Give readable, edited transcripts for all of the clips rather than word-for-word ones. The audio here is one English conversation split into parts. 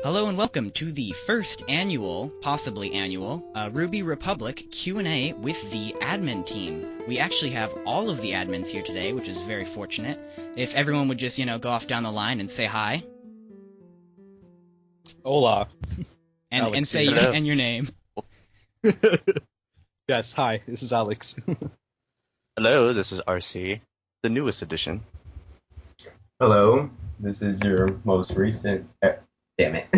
Hello and welcome to the first annual, possibly annual, RWBY Republic Q&A with the admin team. We actually have all of the admins here today, which is very fortunate. If everyone would just, go off down the line and say hi. Hola. And say your name. Yes, hi, this is Alex. Hello, this is RC, the newest edition. Hello, this is your most recent... damn it.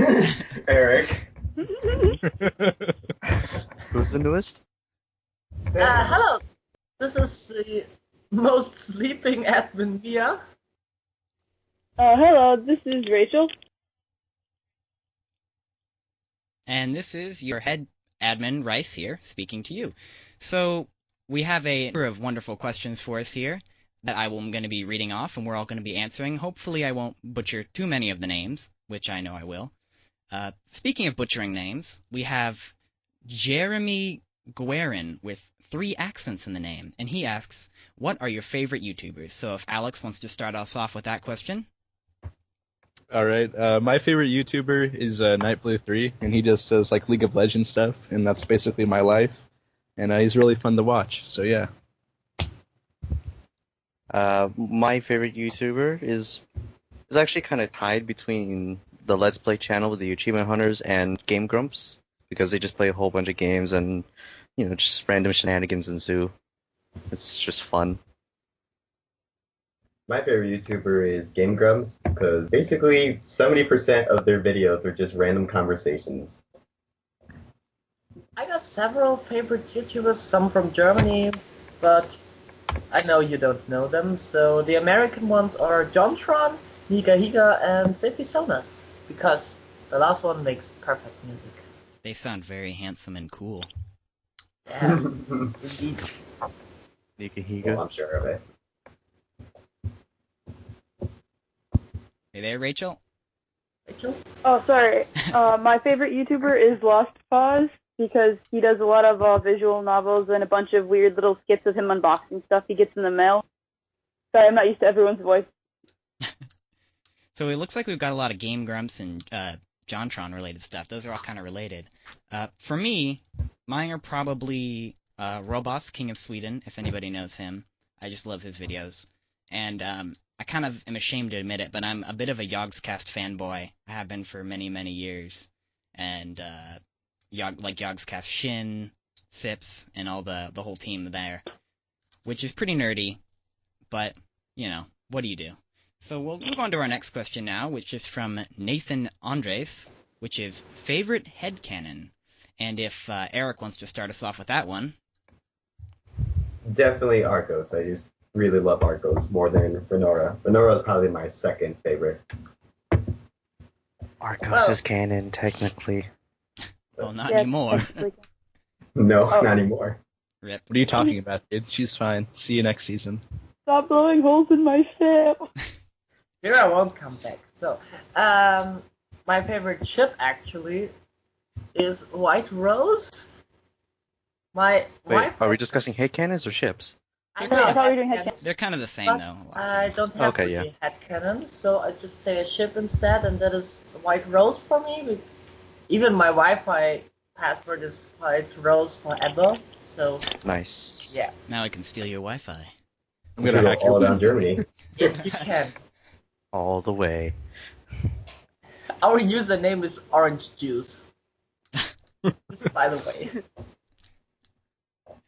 Eric. Who's the newest? Hello, this is the most sleeping admin Mia. Hello, this is Rachel. And this is your head admin, Rice, here, speaking to you. So, we have a number of wonderful questions for us here that I'm going to be reading off, and we're all going to be answering. Hopefully I won't butcher too many of the names, which I know I will. Speaking of butchering names, we have Jeremy Guerin with 3 accents in the name, and he asks, what are your favorite YouTubers? So if Alex wants to start us off with that question. All right, my favorite YouTuber is Nightblue3, and he just does like League of Legends stuff, and that's basically my life. And he's really fun to watch, so yeah. My favorite YouTuber is actually kind of tied between the Let's Play channel with the Achievement Hunters and Game Grumps, because they just play a whole bunch of games and, just random shenanigans ensue. It's just fun. My favorite YouTuber is Game Grumps because basically 70% of their videos are just random conversations. I got several favorite YouTubers, some from Germany, but I know you don't know them. So the American ones are JonTron, Niga Higa, and Zephie Sonas, because the last one makes perfect music. They sound very handsome and cool. Yeah, indeed. Niga Higa. Well, I'm sure of it. Hey there, Rachel? Rachel? Oh, sorry. My favorite YouTuber is Lost Pause because he does a lot of visual novels and a bunch of weird little skits of him unboxing stuff he gets in the mail. Sorry, I'm not used to everyone's voice. So it looks like we've got a lot of Game Grumps and JonTron related stuff. Those are all kind of related. For me, mine are probably Robos, King of Sweden, if anybody knows him. I just love his videos. And I kind of am ashamed to admit it, but I'm a bit of a Yogscast fanboy. I have been for many, many years. And Yogscast Shin, Sips, and all the whole team there. Which is pretty nerdy, but, what do you do? So we'll move on to our next question now, which is from Nathan Andres, which is favorite headcanon. And if Eric wants to start us off with that one. Definitely Arcos. I just really love Arcos more than Renora. Renora is probably my second favorite. Arcos is canon, technically. Well, not anymore. No, not anymore. Rip. What are you talking about, kid? She's fine. See you next season. Stop blowing holes in my ship. Here I won't come back. So, my favorite ship actually is White Rose. Wait, are we discussing headcanons or ships? I No, I thought we were doing headcanons, They're kind of the same, but though. I don't have Okay, really headcanons, so I just say a ship instead, and that is White Rose for me. Even my Wi-Fi password is White Rose forever, so Nice. yeah. Now I can steal your Wi-Fi. I'm gonna hack all your down Germany. Yes, you can. All the way. Our username is Orange Juice. Just by the way.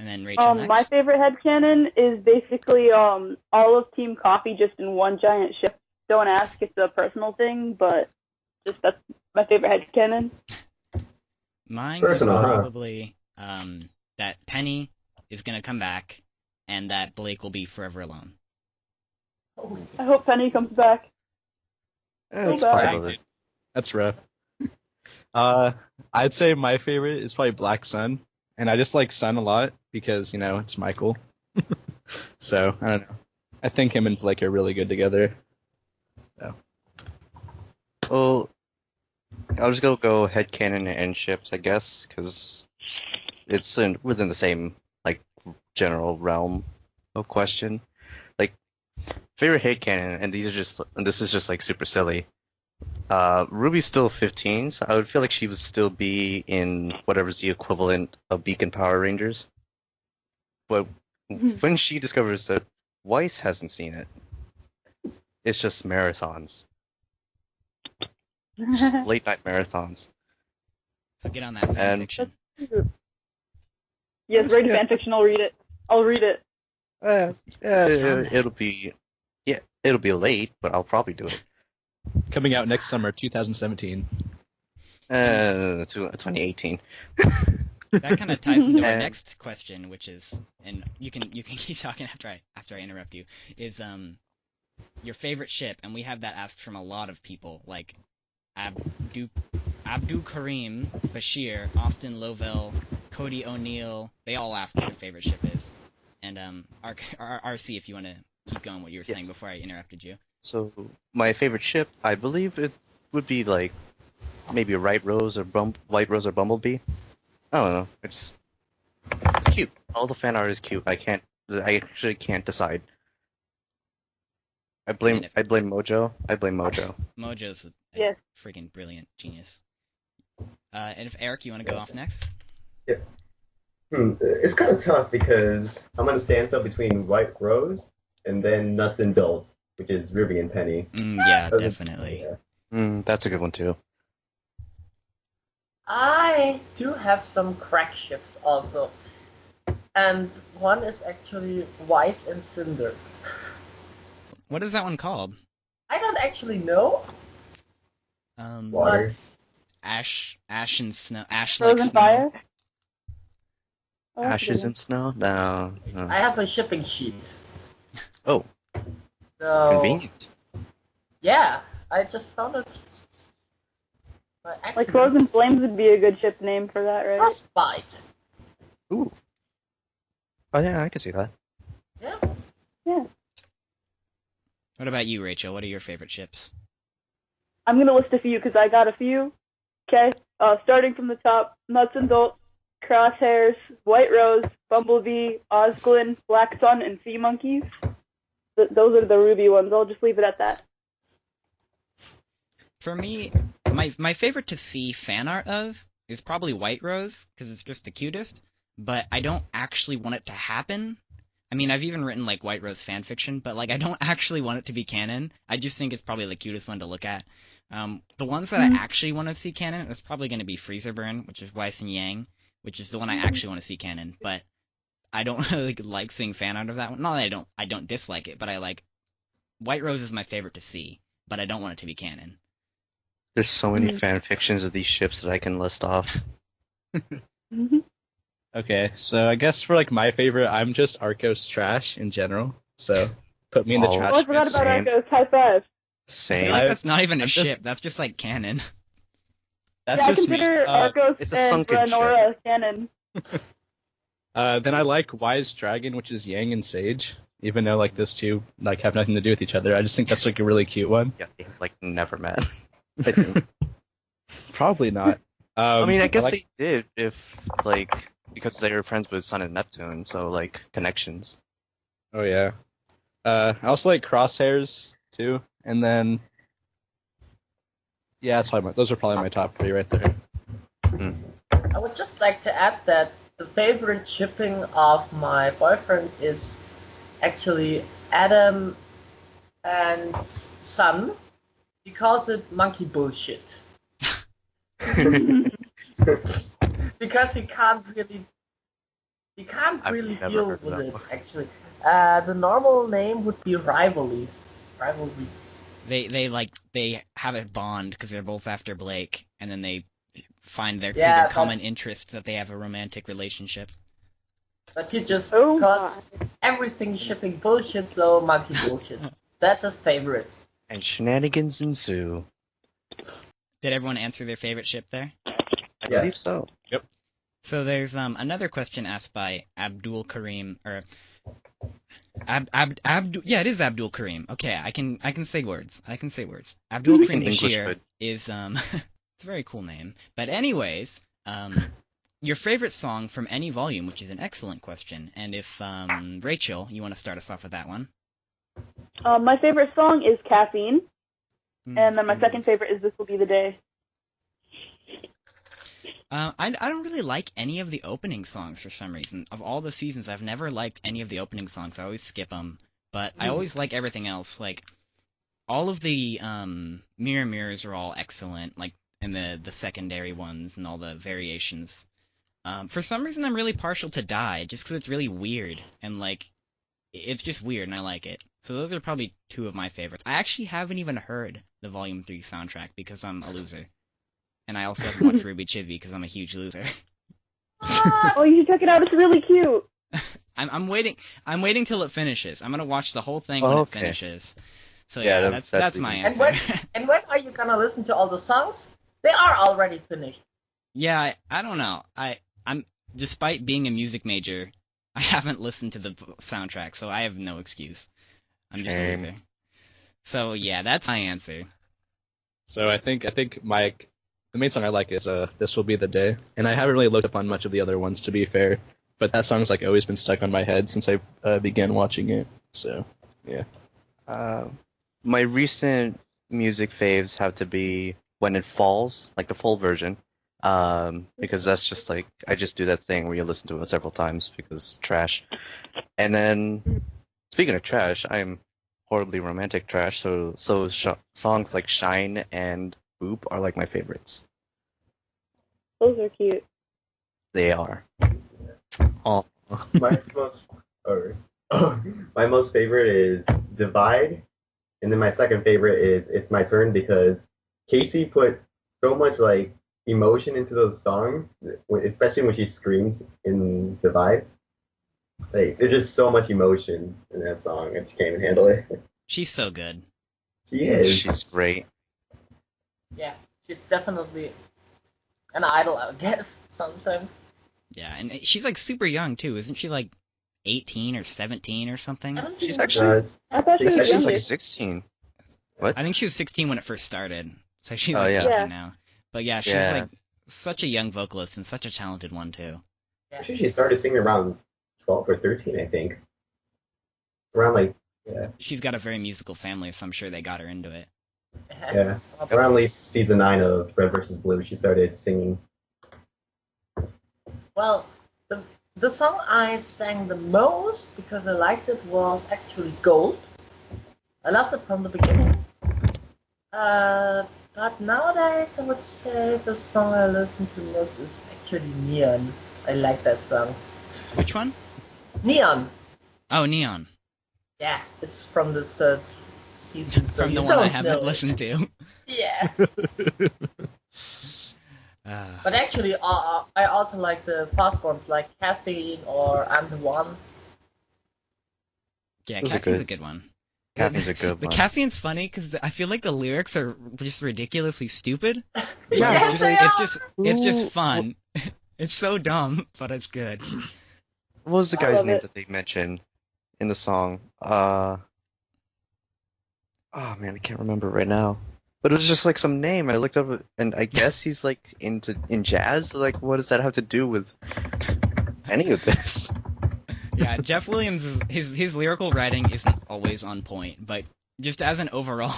And then Rachel next. My favorite headcanon is basically all of Team Coffee just in one giant ship. Don't ask, it's a personal thing, but that's my favorite headcanon. Mine Personal, is huh? probably that Penny is going to come back and that Blake will be forever alone. I hope Penny comes back. It's bad. probably. That's rough. I'd say my favorite is probably Black Sun, and I just like Sun a lot because, it's Michael. So, I don't know. I think him and Blake are really good together. So. Well, I'll just go headcanon and ships, I guess, because it's within the same, general realm of question. Favorite headcanon, and this is just super silly. Ruby's still 15, so I would feel like she would still be in whatever's the equivalent of Beacon Power Rangers. But when she discovers that Weiss hasn't seen it, it's just marathons. Just late night marathons. So get on that fan And- fiction. Yes, write a fanfiction. I'll read it. I'll read it. It'll be late, but I'll probably do it. Coming out next summer, 2017. 2018. That kind of ties into our And- next question, which is, and you can keep talking after I interrupt you, is your favorite ship, and we have that asked from a lot of people, like Abdul Karim, Bashir, Austin Lovell, Cody O'Neill. They all ask what your favorite ship is. And RC, if you want to keep going what you were saying Yes. before I interrupted you. So my favorite ship, I believe it would be like maybe White Rose or Bumblebee. I don't know. It's cute. All the fan art is cute. I actually can't decide. I blame Mojo. Mojo's a Yes. freaking brilliant genius. And if Eric, you want to go off next? It's kind of tough because I'm gonna stand still between White Rose and then Nuts and Bolts, which is Ruby and Penny. Yeah, definitely. Yeah. That's a good one too. I do have some crack ships also. And one is actually Weiss and Cinder. What is that one called? I don't actually know, Water. but Ash and snow. Ash like Frozen snow. Fire. Oh, that's a good Ashes one. and snow? No. I have a shipping sheet. Oh, So convenient. yeah, I just found it. by Like accident. Frozen Flames would be a good ship name for that, right? Frostbite. Ooh. Oh yeah, I can see that. Yeah. Yeah. What about you, Rachel? What are your favorite ships? I'm gonna list a few because I got a few. Okay. Starting from the top: Nuts and Bolts, Crosshairs, White Rose, Bumblebee, Osglin, Black Sun, and Sea Monkeys. Those are the RWBY ones. I'll just leave it at that. For me, my favorite to see fan art of is probably White Rose, because it's just the cutest, but I don't actually want it to happen. I mean, I've even written, like, White Rose fanfiction, but, like, I don't actually want it to be canon. I just think it's probably the cutest one to look at. The ones that I actually want to see canon is probably going to be Freezer Burn, which is Weiss and Yang, which is the one I actually want to see canon, but I don't really like seeing fan art of that one. Not that I don't dislike it, but I like... White Rose is my favorite to see, but I don't want it to be canon. There's so many fan fictions of these ships that I can list off. Okay, so I guess for like my favorite, I'm just Arcos trash in general. So put me in the Oh. trash. Oh, I forgot bits. about Same. Arcos. High five. I Same. feel like that's not even a I'm just- ship, that's just, like, canon. That's Yeah, I just me. consider Arcos it's a and sunken ship. Renora canon. Then I like Wise Dragon, which is Yang and Sage. Even though like those two like have nothing to do with each other, I just think that's like a really cute one. Yeah, they like never met. I think. Probably not. I mean, I guess like- they did if like because they were friends with Sun and Neptune, so like connections. Oh yeah. I also like Crosshairs too, and then yeah, those are probably my top three right there. I would just like to add that the favorite shipping of my boyfriend is actually Adam and Sun. He calls it monkey bullshit. Because he can't I've really never deal heard of with that it one. actually. The normal name would be rivalry. They have a bond because they're both after Blake, and then they find through Yeah, their but- common interest that they have a romantic relationship. But he just Oh calls everything shipping bullshit, so monkey bullshit. That's his favorite. And shenanigans ensue. Did everyone answer their favorite ship there? I Yeah. believe so. So there's another question asked by Abdul Karim or Abdul. Yeah, it is Abdul Karim. Okay, I can say words. Abdul Karim In English, Bashir but- is it's a very cool name. But anyways, your favorite song from any volume, which is an excellent question. And if Rachel, you want to start us off with that one? My favorite song is Caffeine. And then my second favorite is This Will Be the Day. I don't really like any of the opening songs for some reason. Of all the seasons, I've never liked any of the opening songs. I always skip them. But I always like everything else. Like, all of the mirror mirrors are all excellent, like, and the secondary ones and all the variations. For some reason, I'm really partial to Die, just because it's really weird. And, like, it's just weird, and I like it. So those are probably two of my favorites. I actually haven't even heard the Volume 3 soundtrack because I'm a loser. And I also haven't watched RWBY Chibi because I'm a huge loser. Oh, you should check it out. It's really cute. I'm waiting. I'm waiting till it finishes. I'm gonna watch the whole thing when it finishes. So yeah, that's my answer. And when are you gonna listen to all the songs? They are already finished. Yeah, I don't know. I'm despite being a music major, I haven't listened to the soundtrack, so I have no excuse. I'm just a loser. So yeah, that's my answer. So I think the main song I like is This Will Be the Day, and I haven't really looked up on much of the other ones, to be fair, but that song's like always been stuck on my head since I began watching it. So yeah. My recent music faves have to be When It Falls, like the full version, because that's just like I just do that thing where you listen to it several times because trash. And then speaking of trash, I'm horribly romantic trash, so songs like Shine and Boop are like my favorites. Those are cute. They are. Oh. My most favorite is Divide, and then my second favorite is It's My Turn because Casey put so much like emotion into those songs, especially when she screams in Divide. Like there's just so much emotion in that song, and she can't even handle it. She's so good. She is. She's great. Yeah, she's definitely an idol, I guess, sometimes. Yeah, and she's like super young too, isn't she? Like 18 or 17 or something. She's actually. I thought she was She's younger. like 16. What? I think she was 16 when it first started, so she's Oh, like yeah. 18 Yeah. now. But yeah, she's like such a young vocalist and such a talented one too. Actually, she started singing around 12 or 13, I think. Around like, yeah. She's got a very musical family, so I'm sure they got her into it. Yeah. Around at least season 9 of Red vs. Blue, she started singing. Well, the song I sang the most because I liked it was actually Gold. I loved it from the beginning. But nowadays I would say the song I listen to most is actually Neon. I like that song. Which one? Neon. Oh, Neon. Yeah, it's from the third season. So From the you one I don't haven't know listened to. Yeah. But actually, I also like the fast ones like Caffeine or I'm the One. Yeah, Those are Caffeine's good. a good one. Caffeine's a good The one. Caffeine's funny because I feel like the lyrics are just ridiculously stupid. Yes, they It's just fun. It's so dumb, but it's good. What was the I guy's love name it. that they mentioned in the song? Oh man, I can't remember right now. But it was just like some name. I looked up, and I guess he's like in jazz. Like, what does that have to do with any of this? Yeah, Jeff Williams his lyrical writing isn't always on point, but just as an overall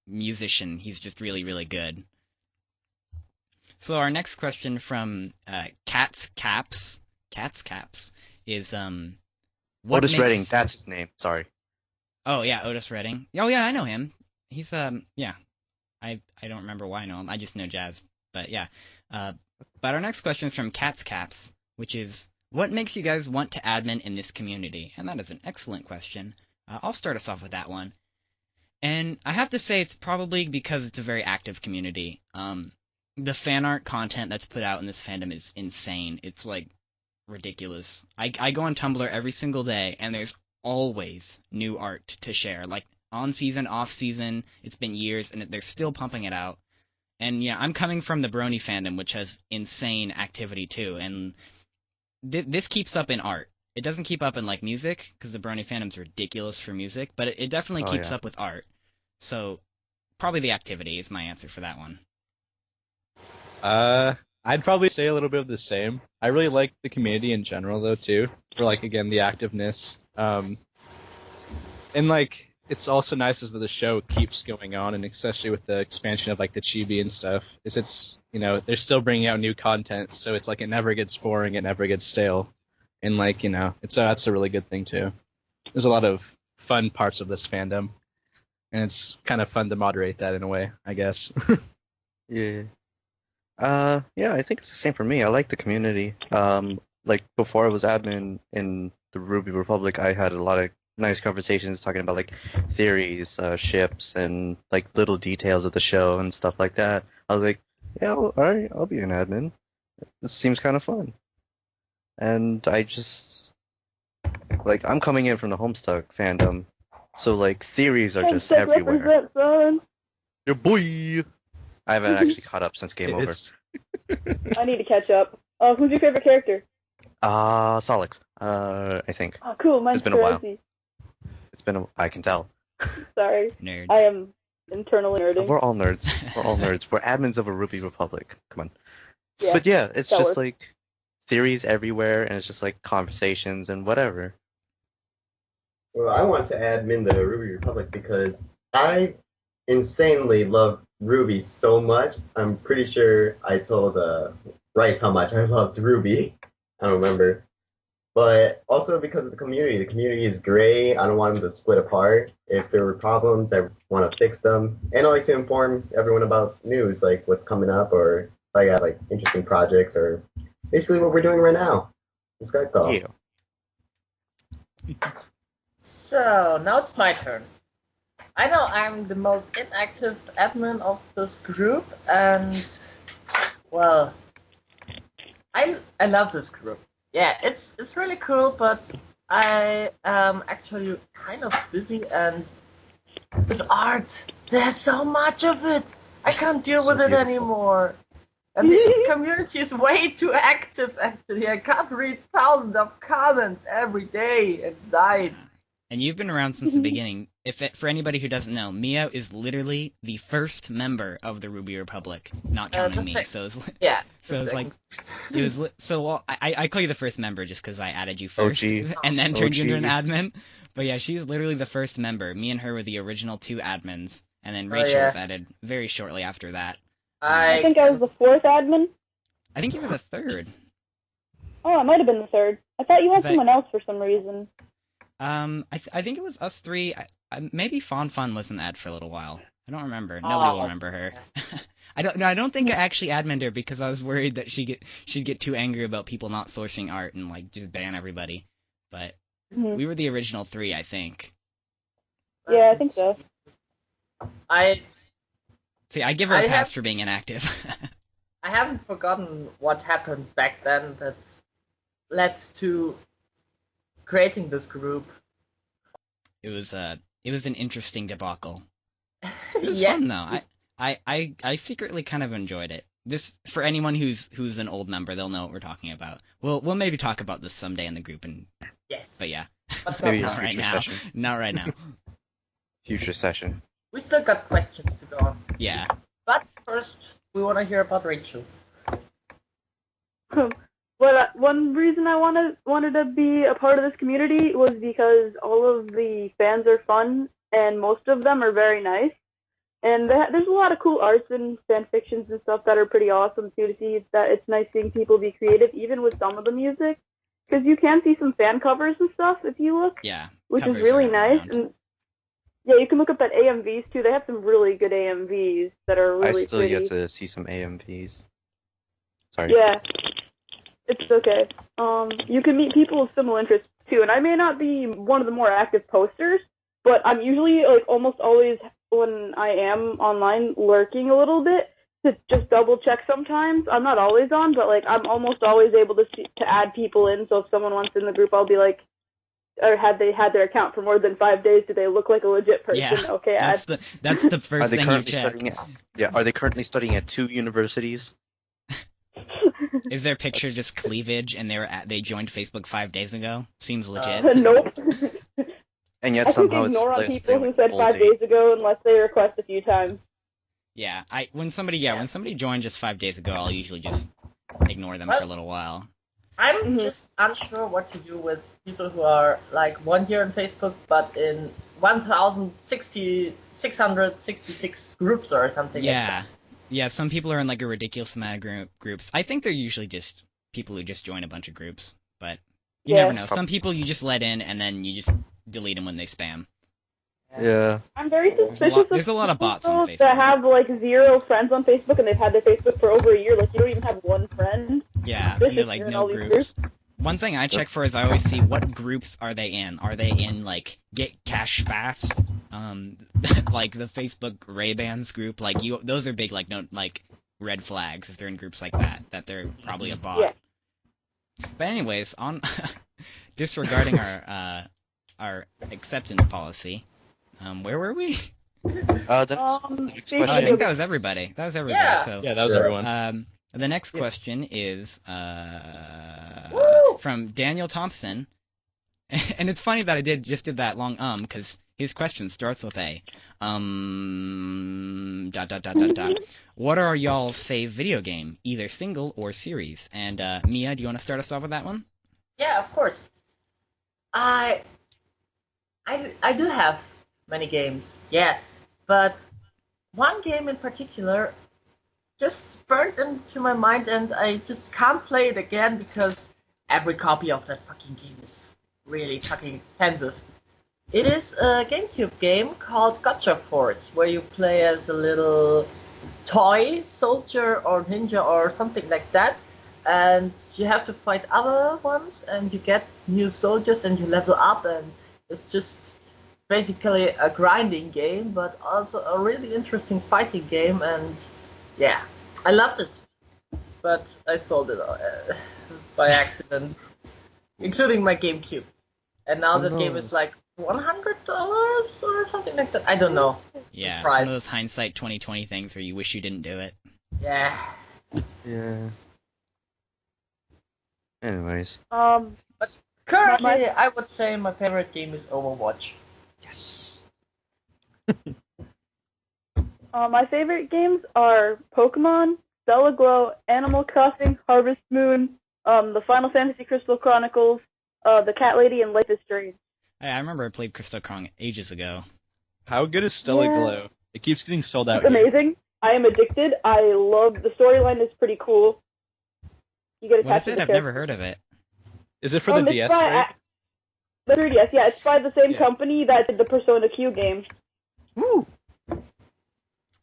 musician, he's just really really good. So our next question from Cat's Caps is what Otis makes... Redding, that's his name. Sorry. Oh yeah, Otis Redding. Oh yeah, I know him. He's yeah. I don't remember why I know him. I just know jazz. But yeah. But our next question is from Cat's Caps, which is what makes you guys want to admin in this community? And that is an excellent question. I'll start us off with that one. And I have to say it's probably because it's a very active community. The fan art content that's put out in this fandom is insane. It's like ridiculous. I go on Tumblr every single day, and there's always new art to share. Like on season, off season, it's been years, and they're still pumping it out. And yeah, I'm coming from the Brony fandom, which has insane activity too, and this keeps up in art. It doesn't keep up in like music, because the Brony fandom's ridiculous for music, but it definitely keeps up with art. So probably the activity is my answer for that one. I'd probably say a little bit of the same. I really like the community in general, though, too. For, like, again, the activeness. And, like, it's also nice is that the show keeps going on, and especially with the expansion of like the chibi and stuff, is it's they're still bringing out new content, so it's like it never gets boring, it never gets stale, and like it's that's a really good thing too. There's a lot of fun parts of this fandom, and it's kind of fun to moderate that in a way, I guess. Yeah. Yeah, I think it's the same for me. I like the community. Like before I was admin in the Ruby Republic, I had a lot of nice conversations talking about like theories, ships, and like little details of the show and stuff like that. I was like, yeah, well, all right, I'll be an admin. This seems kind of fun. And I just like I'm coming in from the Homestuck fandom, so like theories are just everywhere. Represent, son. Your boy. I haven't actually caught up since Game Over. It's- I need to catch up. Oh, who's your favorite character? Solix. I think. Oh, cool. Mine's It's been a while. Perezi. I can tell. Sorry. Nerds. I am internally nerding. We're all nerds. We're all nerds. We're admins of a Ruby Republic. Come on. Yeah. But yeah, it's that just works. like theories everywhere, and it's just like conversations and whatever. Well, I want to admin the Ruby Republic because I insanely love Ruby so much. I'm pretty sure I told Rice how much I loved Ruby. I don't remember. But also because of the community. The community is great. I don't want them to split apart. If there were problems, I want to fix them. And I like to inform everyone about news, like what's coming up, or if I got like interesting projects, or basically what we're doing right now. This guy call. Yeah. So, now it's my turn. I know I'm the most inactive admin of this group, and, well, I love this group. Yeah, it's really cool, but I am actually kind of busy, and this art, there's so much of it. I can't deal So with it beautiful. anymore. And the community is way too active, actually. I can't read thousands of comments every day and night. And you've been around since the beginning. For anybody who doesn't know, Mio is literally the first member of the Ruby Republic, not counting me. So it's Yeah. so it's like it was so. Well, I call you the first member just because I added you first, OG. and then turned you into an OG. admin. But yeah, she's literally the first member. Me and her were the original two admins, and then Oh, Rachel yeah. was added very shortly after that. I think I was the fourth admin. I think you were the third. Oh, I might have been the third. I thought you had 'Cause I- someone else for some reason. I think it was us three. Maybe Fawn Fun was an ad for a little while. I don't remember. Nobody will remember her. I don't think I actually admined her because I was worried that she'd get too angry about people not sourcing art and like just ban everybody. But Mhm. we were the original three, I think. Yeah, I think so. See, I give her a I pass have- for being inactive. I haven't forgotten what happened back then that led to creating this group. It was an interesting debacle. It was Yes. fun though. I secretly kind of enjoyed it. This for anyone who's an old member, they'll know what we're talking about. We'll maybe talk about this someday in the group, Yes. but yeah, But Maybe not in not now. a right future now. session. Not right now. Future session. We still got questions to go on. Yeah. But first, we want to hear about Rachel. But one reason I wanted to be a part of this community was because all of the fans are fun, and most of them are very nice. And there's a lot of cool arts and fan fictions and stuff that are pretty awesome too. To see that it's nice seeing people be creative, even with some of the music, because you can see some fan covers and stuff if you look, Yeah. which is Covers really are nice. around. And yeah, you can look up at AMVs too. They have some really good AMVs that are really I still pretty. yet to see some AMVs. Sorry. Yeah, it's okay. You can meet people with similar interests too, and I may not be one of the more active posters, but I'm usually like almost always when I am online lurking a little bit to just double check sometimes. I'm not always on, but like I'm almost always able to add people in. So if someone wants in the group, I'll be like, or had they had their account for more than 5 days, do they look like a legit person? Yeah. Okay, add. That's the Are first they thing you currently check. studying Are they currently studying at 2 universities? Is their picture That's- just cleavage and they joined Facebook 5 days ago? Seems legit. Nope. And yet I think somehow it's ignore on listed people who like said full 5 date. days ago unless they request a few times. Yeah. When somebody joined just 5 days ago, I'll usually just ignore them for a little while. I'm just unsure what to do with people who are like 1 year on Facebook, but in 666 groups or something like that. Yeah, some people are in like a ridiculous amount of groups. I think they're usually just people who just join a bunch of groups, but you never know. Some people you just let in and then you just delete them when they spam. Yeah. I'm very suspicious There's a lot of bots on Facebook that have like 0 friends on Facebook and they've had their Facebook for over a year. Like you don't even have one friend. Yeah, and they're like no groups. One thing I check for is I always see what groups are they in. Are they in like Get Cash Fast, like the Facebook Ray-Bans group? Like those are big like red flags if they're in groups like that they're probably a bot. Yeah. But anyways, on disregarding our acceptance policy, where were we? The next question. I think that was everybody. Yeah. So Yeah, that was everyone. the next question is from Daniel Thompson, and it's funny that I just did that long because his question starts with a What are y'all's fave video game, either single or series? And Mia, do you want to start us off with that one? Yeah, of course. I do have many games, yeah, but one game in particular just burned into my mind, and I just can't play it again because every copy of that fucking game is really fucking expensive. It is a GameCube game called Gotcha Force, where you play as a little toy soldier or ninja or something like that, and you have to fight other ones, and you get new soldiers, and you level up, and it's just basically a grinding game, but also a really interesting fighting game, and yeah, I loved it, but I sold it by accident, including my GameCube, and now the game is like $100 or something like that. I don't know. Yeah, it's one of those hindsight 2020 things where you wish you didn't do it. Yeah. Yeah. Anyways. But currently, I would say my favorite game is Overwatch. Yes. My favorite games are Pokemon, Stella Glow, Animal Crossing, Harvest Moon, the Final Fantasy Crystal Chronicles, the Cat Lady, and Life is Strange. I remember I played Crystal Chronicles ages ago. How good is Stella Glow? It keeps getting sold out. It's amazing. I am addicted. I love the storyline. Is pretty cool. You get attached to the I've never heard of it. Is it for the DS? Right? The 3DS, yeah. It's by the same company that did the Persona Q game. Woo!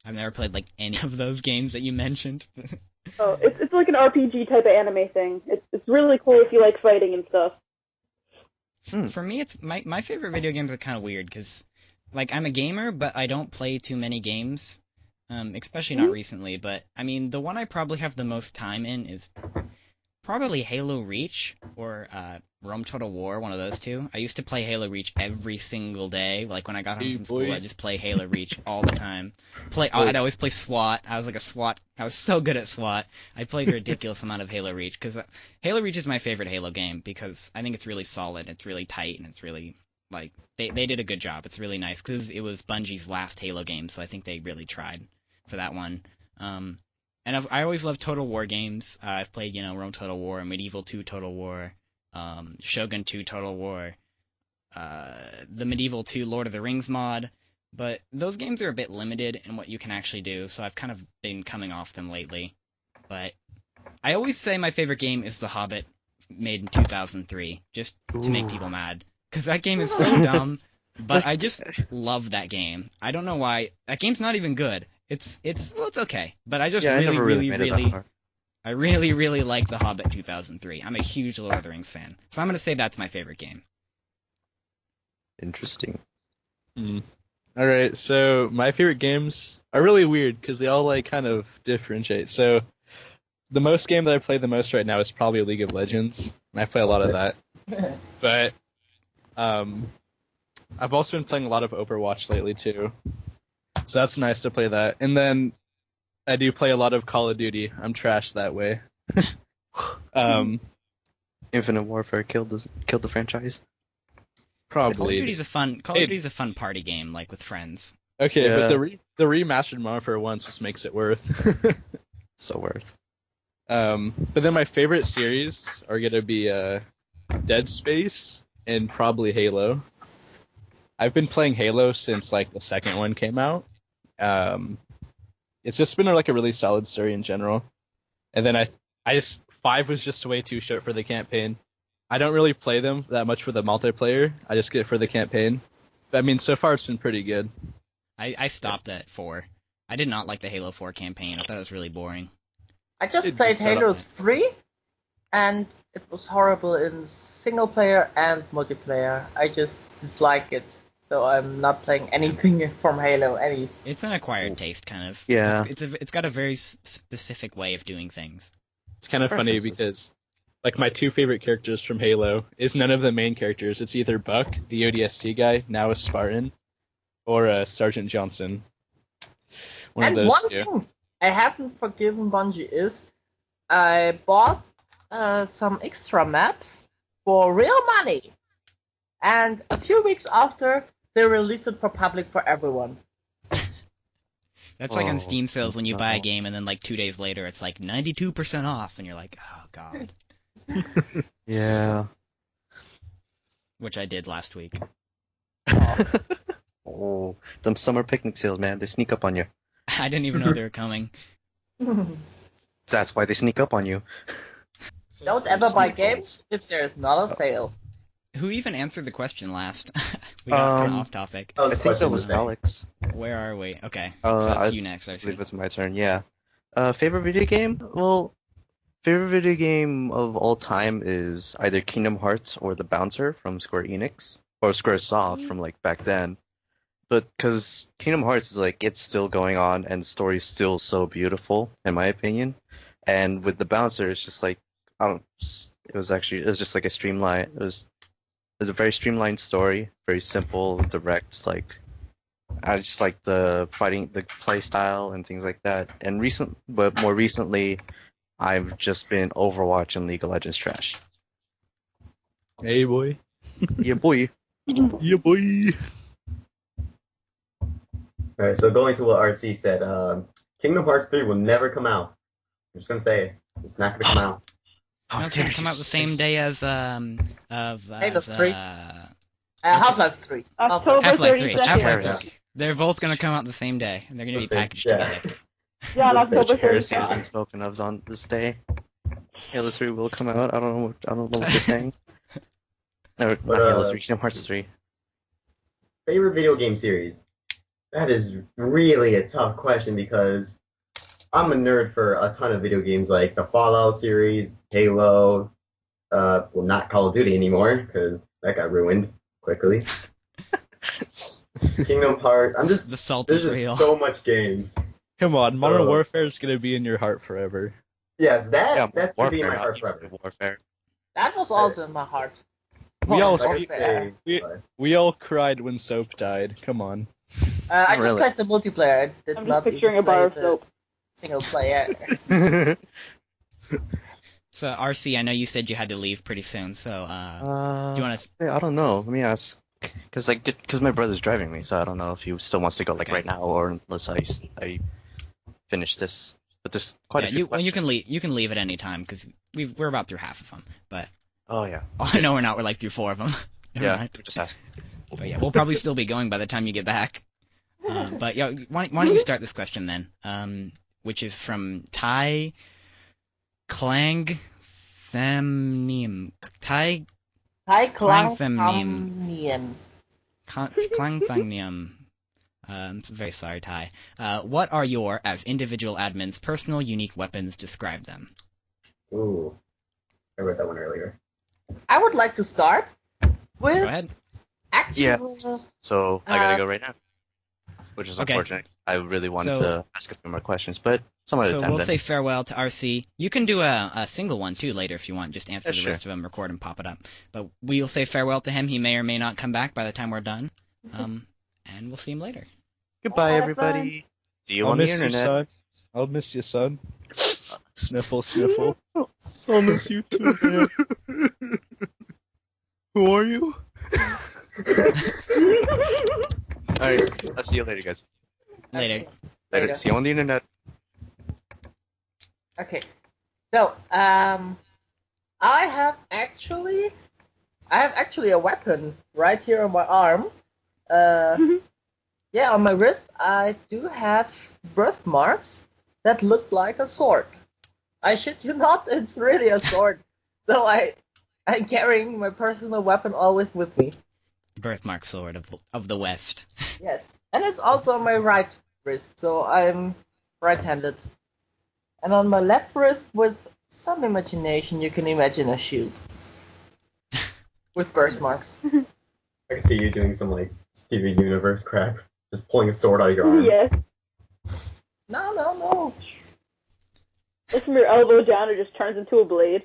I've never played like any of those games that you mentioned. Oh, it's like an RPG type of anime thing. It's really cool if you like fighting and stuff. For me, it's my favorite video games are kind of weird because, like, I'm a gamer, but I don't play too many games, especially not recently. But I mean, the one I probably have the most time in is probably Halo Reach or Rome Total War, one of those two. I used to play Halo Reach every single day. Like when I got home from school, I'd just play Halo Reach all the time. I'd always play SWAT. I was like a SWAT. I was so good at SWAT. I played a ridiculous amount of Halo Reach because Halo Reach is my favorite Halo game because I think it's really solid. It's really tight and it's really like they did a good job. It's really nice because it was Bungie's last Halo game, so I think they really tried for that one. And I always loved Total War games. I've played, Rome Total War, Medieval 2 Total War, Shogun 2 Total War, the Medieval 2 Lord of the Rings mod. But those games are a bit limited in what you can actually do, so I've kind of been coming off them lately. But I always say my favorite game is The Hobbit, made in 2003, just to make people mad. Because that game is so dumb, but I just love that game. I don't know why. That game's not even good. It's okay, but I just really like The Hobbit 2003. I'm a huge Lord of the Rings fan, so I'm gonna say that's my favorite game. Interesting. All right, so my favorite games are really weird because they all like kind of differentiate. So the most game that I play the most right now is probably League of Legends, and I play a lot of that. But I've also been playing a lot of Overwatch lately too. So that's nice to play that. And then I do play a lot of Call of Duty. I'm trash that way. Infinite Warfare killed the franchise. Probably. Call of Duty's a fun party game, like with friends. Okay, but the remastered Modern Warfare 1 just makes it worth. So worth. But then my favorite series are gonna be Dead Space and probably Halo. I've been playing Halo since like the second one came out. It's just been like a really solid story in general. And then I just 5 was just way too short for the campaign. I don't really play them that much for the multiplayer. I just get it for the campaign. But I mean, so far it's been pretty good. I stopped at 4. I did not like the Halo 4 campaign. I thought it was really boring. I just Dude, played shut Halo up. 3, and it was horrible in single player and multiplayer. I just dislike it, so I'm not playing anything from Halo. It's an acquired taste, kind of. Yeah. It's got a very specific way of doing things. It's kind of funny Preferences. because like my 2 favorite characters from Halo is none of the main characters. It's either Buck, the ODST guy, now a Spartan, or Sergeant Johnson. One And of those one two. thing I haven't forgiven Bungie is I bought some extra maps for real money, and a few weeks after they released it for public for everyone. That's like on Oh, Steam sales when you buy a no. game and then like 2 days later it's like 92% off and you're like, oh god. Yeah. Which I did last week. Oh, them summer picnic sales, man. They sneak up on you. I didn't even know they were coming. That's why they sneak up on you. Don't ever buy Sneak games if there is not a sale. Who even answered the question last? We got kind of off topic. Oh, I the think that question was today. Alex. Where are we? Okay. Uh, So that's I you next, believe actually. it's my turn. Yeah. Favorite video game? Well, favorite video game of all time is either Kingdom Hearts or The Bouncer from Square Enix or SquareSoft from like back then. But because Kingdom Hearts is like it's still going on and the story's still so beautiful in my opinion. And with The Bouncer, it's just like I don't. It was just like a streamline. It was a very streamlined story, very simple, direct. Like I just like the play style and things like that. And but more recently, I've just been Overwatch and League of Legends trash. Hey boy. Yeah, boy. Yeah boy. Alright, so going to what RC said, Kingdom Hearts 3 will never come out. I'm just gonna say, it's not gonna come out. How No, it's dare gonna come you out the say same so. day as Halo 3. uh, Half-Life 3. October Half-Life 3. 32nd. Half-Life Heresy. 3. They're both gonna come out the same day, and they're gonna be Okay, packaged yeah. together. Yeah, on October Such heresy has 32nd. been spoken of on this day. Halo 3 will come out. I don't know what they're saying. No, not But, Halo 3. Kingdom Hearts 3. Favorite video game series? That is really a tough question because I'm a nerd for a ton of video games like the Fallout series, Halo, well, not Call of Duty anymore because that got ruined quickly. Kingdom Hearts. The salt There's is just real. so much games. Come on, Modern So- Warfare is gonna be in your heart forever. Yes, Yeah, that's gonna be in Warfare, my not heart Infinite forever. Warfare. That was also in my heart. We all Like I Warfare. say, we- but- We all cried when Soap died. Come on. I just Really? played the multiplayer. I did I'm not just picturing a even play bar of the soap. single player. So RC, I know you said you had to leave pretty soon. So do you want to? I don't know. Let me ask. Because my brother's driving me, so I don't know if he still wants to go like Okay. right now or unless I finish this. But there's quite a few You questions. can leave. You can leave at any time because we're about through half of them. But Oh yeah. I know we're not. We're like through 4 of them. Never Yeah. mind. Just ask. But yeah, we'll probably still be going by the time you get back. But yeah, why don't you start this question then? Which is from Tai Klang Thamnium. Tai Hi, Klangthamium. Klang Thamium. I'm very sorry, Tai. What are your, as individual admins, personal unique weapons? Describe them. Ooh, I read that one earlier. I would like to start Go with ahead. actual. So I gotta Uh, go right now, which is okay. unfortunate. I really wanted So- to ask a few more questions, but some other So time we'll then. say farewell to RC. You can do a single one too later if you want. Just answer Yeah, the sure. rest of them, record and pop it up. But we'll say farewell to him. He may or may not come back by the time we're done. And we'll see him later. Goodbye, Bye, everybody. See you I'll on the miss you, internet. son. I'll miss you, son. Sniffle, sniffle. I'll miss you too, man. Who are you? All right. I'll see you later, guys. Later. Later. See you on the internet. Okay. So, I have actually a weapon right here on my arm. Uh, yeah, on my wrist, I do have birthmarks that look like a sword. I shit you not, it's really a sword. So I'm carrying my personal weapon always with me. Birthmark sword of the West. Yes, and it's also on my right wrist, so I'm right-handed. And on my left wrist, with some imagination, you can imagine a shield with birthmarks. I can see you doing some like Steven Universe crap, just pulling a sword out of your arm. Yes. No. It's from your elbow down, it just turns into a blade.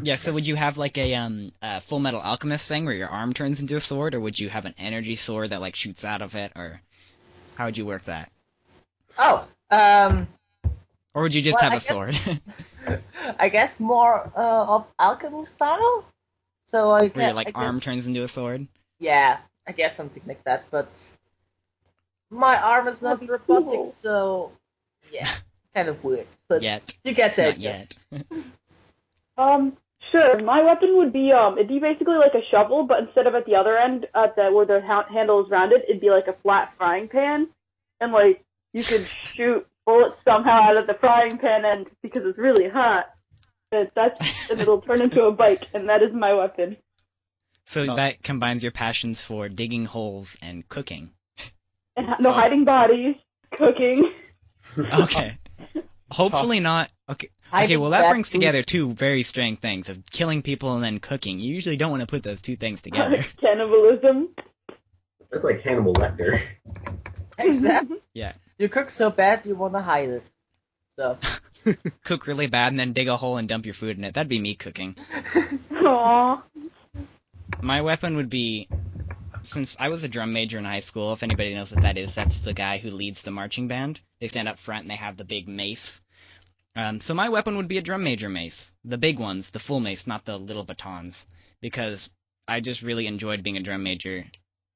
Yeah, so would you have like a Full Metal Alchemist thing where your arm turns into a sword, or would you have an energy sword that like shoots out of it, or how would you work that? Oh, Or would you just Well, have I a sword? I guess more of alchemy style. So Where I your like guess, arm turns into a sword? yeah, I guess something like that. But my arm is not That'd be robotic, cool. so yeah, kind of weird. But Yet. you get It's the not idea. yet. Sure. My weapon would be it'd be basically like a shovel, but instead of at the other end, where the handle is rounded, it'd be like a flat frying pan, and like you could shoot bullets somehow out of the frying pan end because it's really hot. And it'll turn into a bike, and that is my weapon. So that combines your passions for digging holes and cooking. And no hiding bodies, cooking. Okay. Hopefully not. Okay. Okay, Hiding well that bad brings food. together two very strange things of killing people and then cooking. You usually don't want to put those two things together. Cannibalism. That's like Hannibal Lecter. Exactly. Yeah. You cook so bad you want to hide it. So Cook really bad and then dig a hole and dump your food in it. That'd be me cooking. Aww. My weapon would be, since I was a drum major in high school, if anybody knows what that is, that's the guy who leads the marching band. They stand up front and they have the big mace. So my weapon would be a drum major mace. The big ones, the full mace, not the little batons. Because I just really enjoyed being a drum major.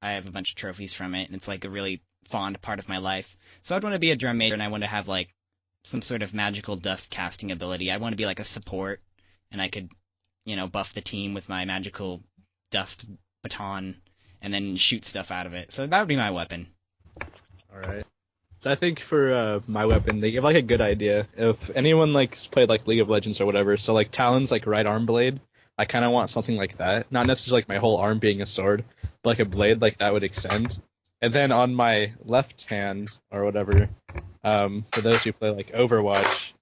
I have a bunch of trophies from it, and it's like a really fond part of my life. So I'd want to be a drum major, and I want to have like some sort of magical dust casting ability. I want to be like a support, and I could, buff the team with my magical dust baton, and then shoot stuff out of it. So that would be my weapon. All right. So I think for my weapon, they give like a good idea. If anyone likes played like League of Legends or whatever, so like Talon's like right arm blade, I kind of want something like that. Not necessarily like my whole arm being a sword, but like a blade like that would extend. And then on my left hand or whatever, for those who play like Overwatch,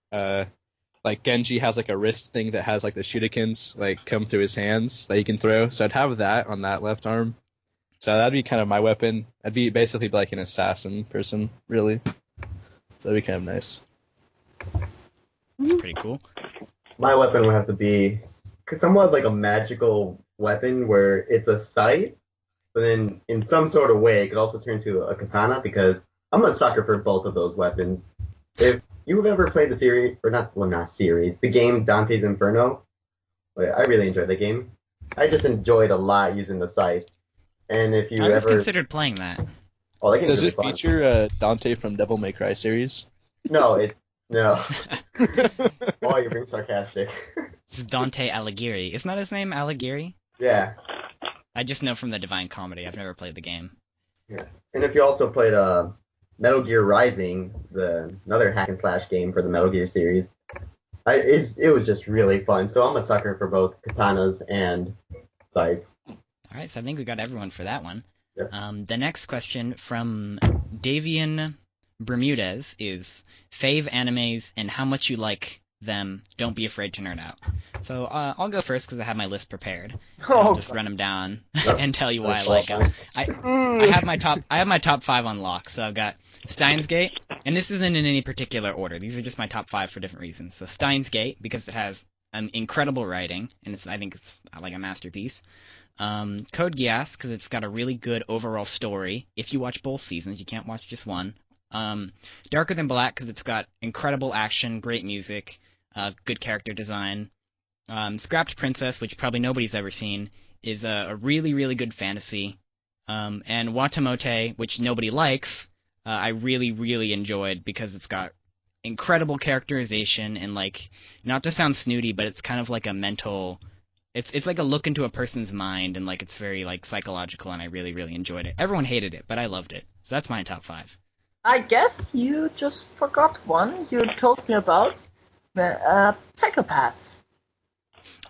like Genji has like a wrist thing that has like the shurikens like come through his hands that he can throw. So I'd have that on that left arm. So that'd be kind of my weapon. I'd be basically like an assassin person, really. So that'd be kind of nice. That's pretty cool. My weapon would have to be somewhat like a magical weapon where it's a scythe, but then in some sort of way it could also turn into a katana because I'm a sucker for both of those weapons. If you've ever played the series, or not series, the game Dante's Inferno, I really enjoyed the game. I just enjoyed a lot using the scythe. And if you I was ever... considered playing that. Oh, that game's Does really it fun. feature Dante from Devil May Cry series? No. Oh, you're being sarcastic. It's Dante Alighieri. Isn't that his name, Alighieri? Yeah. I just know from the Divine Comedy. I've never played the game. Yeah. And if you also played Metal Gear Rising, another hack and slash game for the Metal Gear series, it was just really fun. So I'm a sucker for both katanas and scythes. All right, so I think we got everyone for that one. Yep. The next question from Davian Bermudez is fave animes and how much you like them. Don't be afraid to nerd out. So I'll go first because I have my list prepared. I'll just run them down and tell you why I like them. I have my top 5 on lock. So I've got Steins Gate, and this isn't in any particular order. These are just my top 5 for different reasons. So Steins Gate because it has incredible writing, and I think it's like a masterpiece. Code Geass because it's got a really good overall story. If you watch both seasons, you can't watch just one. Darker Than Black because it's got incredible action, great music, good character design. Scrapped Princess, which probably nobody's ever seen, is a really, really good fantasy. And Watamote, which nobody likes, I really, really enjoyed because it's got incredible characterization and like, not to sound snooty, but it's kind of like a mental. It's like a look into a person's mind, and like it's very like psychological, and I really really enjoyed it. Everyone hated it, but I loved it. So that's my top 5. I guess you just forgot one you told me about. The Psychopaths.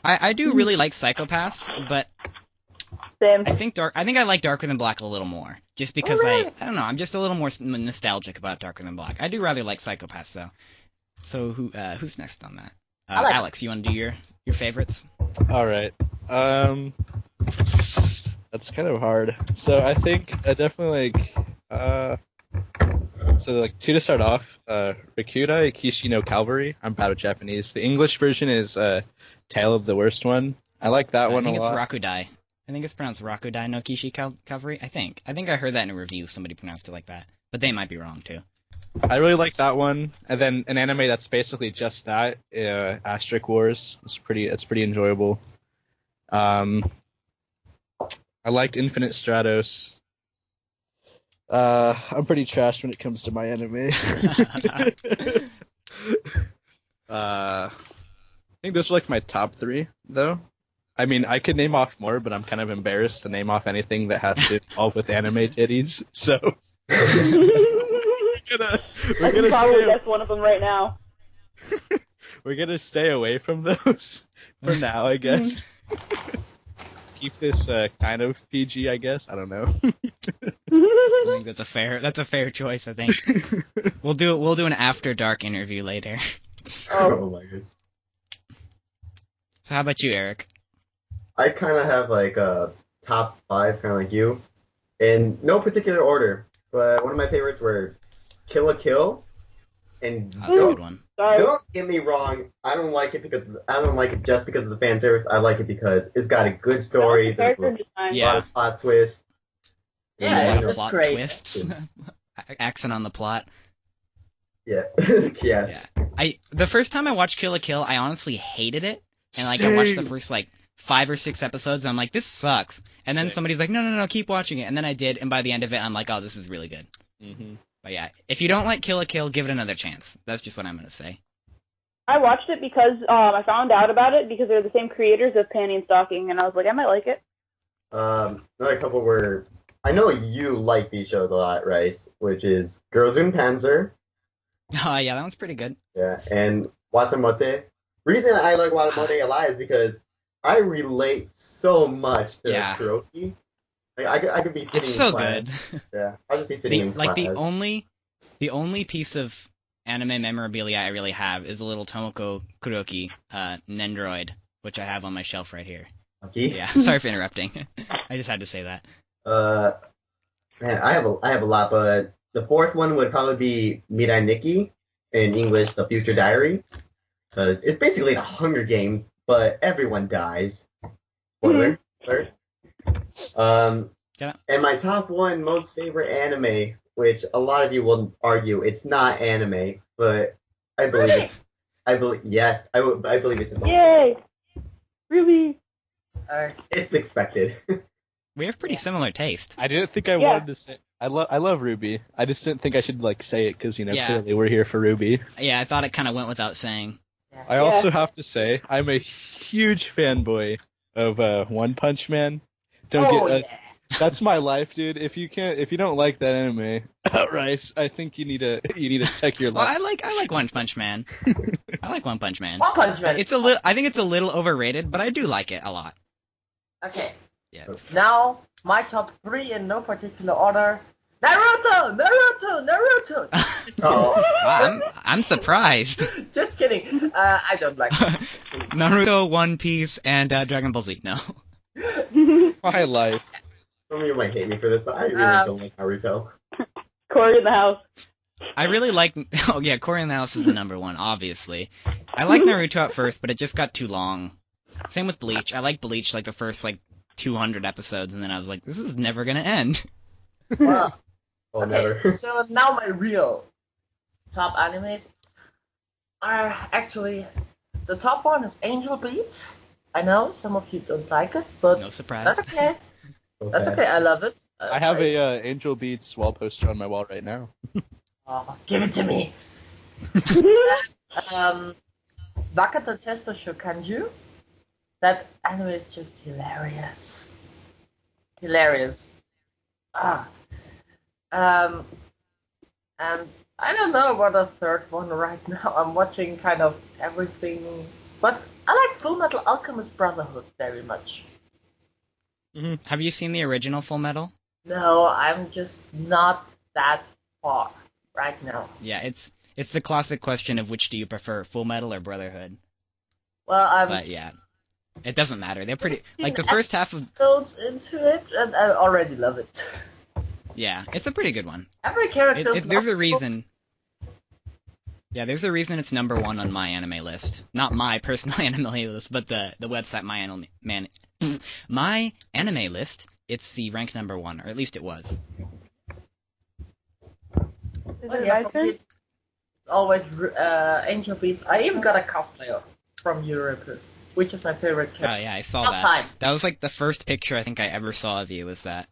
I do really like Psychopaths, but Same. I think I like Darker Than Black a little more, just because I don't know, I'm just a little more nostalgic about Darker Than Black. I do rather like Psychopaths though. So who's next on that? Alex, you want to do your favorites? All right. That's kind of hard. So I think I definitely so like two to start off. Rikudai Kishi no Cavalry. I'm bad with Japanese. The English version is Tale of the Worst One. I like that one a lot. I think it's Rakudai. I think it's pronounced Rakudai no Kishi Cavalry. I think I heard that in a review. Somebody pronounced it like that, but they might be wrong too. I really like that one. And then an anime that's basically just that, Asterisk Wars. It's pretty enjoyable. I liked Infinite Stratos. I'm pretty trash when it comes to my anime. I think those are like my top 3, though. I mean, I could name off more, but I'm kind of embarrassed to name off anything that has to involve with anime titties. So I can probably guess one of them right now. We're gonna stay away from those for now, I guess. Keep this kind of PG, I guess. I don't know. I think that's a fair choice. I think we'll do an after dark interview later. Oh my gosh. So how about you, Eric? I kind of have like a top 5, kind of like you, in no particular order. But one of my favorites were Kill la Kill, and Oh, that's a good one. don't get me wrong, I don't like it just because of the fan service. I like it because it's got a good story. There's a lot of plot twists. Yeah, and, it's plot great. twists. Accent on the plot. yeah. Yes. Yeah. The first time I watched Kill la Kill, I honestly hated it, and like I watched the first like 5 or 6 episodes, and I'm like, this sucks. And then somebody's like, no, keep watching it. And then I did, and by the end of it, I'm like, oh, this is really good. Mm-hmm. But yeah, if you don't like Kill la Kill, give it another chance. That's just what I'm gonna say. I watched it because I found out about it because they're the same creators of Panty and Stocking, and I was like, I might like it. Another couple were, I know you like these shows a lot, Rice, which is Girls in Panzer. Oh yeah, that one's pretty good. Yeah, and Watamote. Reason I like Watamote a lot is because I relate so much to Kuroki. Like, I could be sitting It's in so class. good. Yeah, I'll just be sitting in class. The only piece of anime memorabilia I really have is a little Tomoko Kuroki Nendroid, which I have on my shelf right here. Okay. Yeah, sorry for interrupting. I just had to say that. Man, I have a lot, but the 4th one would probably be Mirai Nikki, in English, The Future Diary, because it's basically the Hunger Games, but everyone dies. Spoiler. And my top 1 most favorite anime, which a lot of you will argue it's not anime, but I believe I believe it's a Yay! Really? It's expected. We have pretty similar taste. I didn't think I wanted to say. I love RWBY. I just didn't think I should like say it because clearly we're here for RWBY. Yeah, I thought it kind of went without saying. I also have to say I'm a huge fanboy of One Punch Man. That's my life, dude. If you don't like that anime, Rice, I think you need to check your life. Well, I like One Punch Man. I like One Punch Man. One Punch Man. I think it's a little overrated, but I do like it a lot. Okay. Yeah. Now my top 3 in no particular order. Naruto. Oh, wow, I'm surprised. Just kidding. I don't like it. Naruto, One Piece, and Dragon Ball Z. No. My life. Some of you might hate me for this, but I really don't like Naruto. Corey in the house. I really like. Oh yeah, Cory in the House is the number 1, obviously. I liked Naruto at first, but it just got too long. Same with Bleach. I liked Bleach like the first 200 episodes, and then I was like, this is never gonna end. Wow. Oh, Okay, never. so now my real top animes are actually, the top 1 is Angel Beats. I know some of you don't like it, but No surprise. that's okay. So That's sad. okay. I love it. I have a Angel Beats wall poster on my wall right now. Give it to me. Wakato Testo Shokanju. That anime is just hilarious. Hilarious. Ah. And I don't know about a third one right now. I'm watching kind of everything. But I like Full Metal Alchemist Brotherhood very much. Have you seen the original Full Metal? No, I'm just not that far right now. Yeah, it's the classic question of which do you prefer, Full Metal or Brotherhood? Well, But yeah, it doesn't matter. They're pretty like the first half of goes into it, and I already love it. yeah, it's a pretty good one. Every character. There's a reason. Yeah, there's a reason it's number 1 on my anime list. Not my personal anime list, but the website my anime list. It's the rank number 1, or at least it was. Is Oh, it yeah, my for turn? me, it's always Angel Beats. I even got a cosplayer from Europe, which is my favorite Oh character. yeah, I saw All that. time. That was like the first picture I think I ever saw of you. Was that?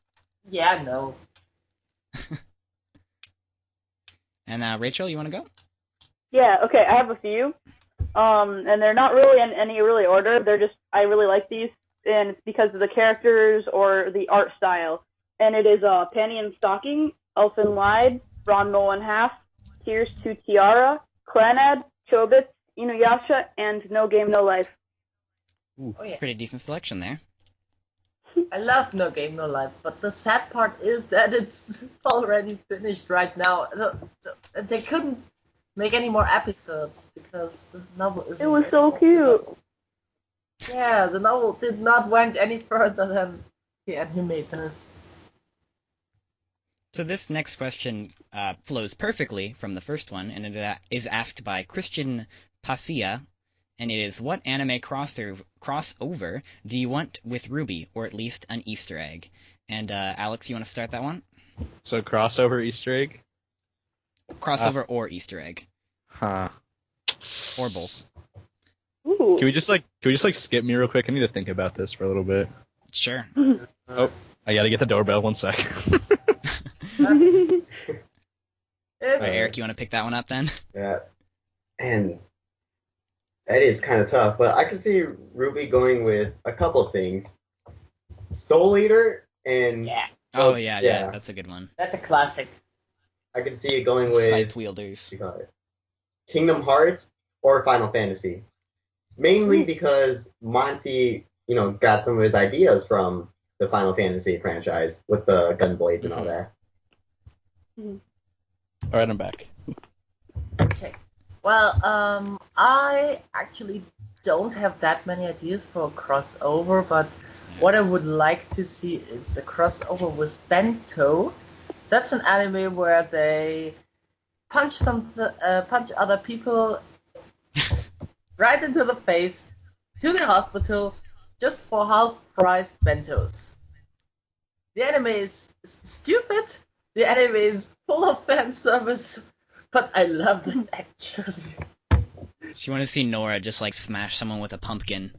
Yeah, no. And Rachel, you want to go? Yeah, okay, I have a few. And they're not really in any really order. They're just, I really like these, and it's because of the characters or the art style. And it is Panty and Stocking, Elfin Lied, Ron Nolan Half, Tears to Tiara, Clanad, Chobits, Inuyasha, and No Game No Life. Ooh, Oh, it's yeah. a pretty decent selection there. I love No Game No Life, but the sad part is that it's already finished right now. They couldn't make any more episodes because the novel isn't. It was so cute. Yeah, the novel did not went any further than the anime does. So this next question flows perfectly from the first one, and it is asked by Christian Pasia, and it is, what anime crossover do you want with RWBY, or at least an Easter egg? And Alex, you want to start that one? So crossover Easter egg? Crossover or Easter egg, Huh. or both. Ooh. Can we just skip me real quick? I need to think about this for a little bit. Sure. Oh, I gotta get the doorbell. 1 sec. All right, Eric, you want to pick that one up then? Yeah. And that is kind of tough, but I could see RWBY going with a couple of things. Soul Eater and Yeah, Oh yeah, yeah. that's a good one. that's a classic. I could see it going with Scythe wielders. what do you call it? Kingdom Hearts or Final Fantasy. Mainly because Monty, got some of his ideas from the Final Fantasy franchise with the gunblades and all that. All right, I'm back. Okay. Well, I actually don't have that many ideas for a crossover, but what I would like to see is a crossover with Bento. That's an anime where they punch other people right into the face to the hospital just for half-priced bentos. The anime is stupid. The anime is full of fan service, but I love it actually. So you want to see Nora just like smash someone with a pumpkin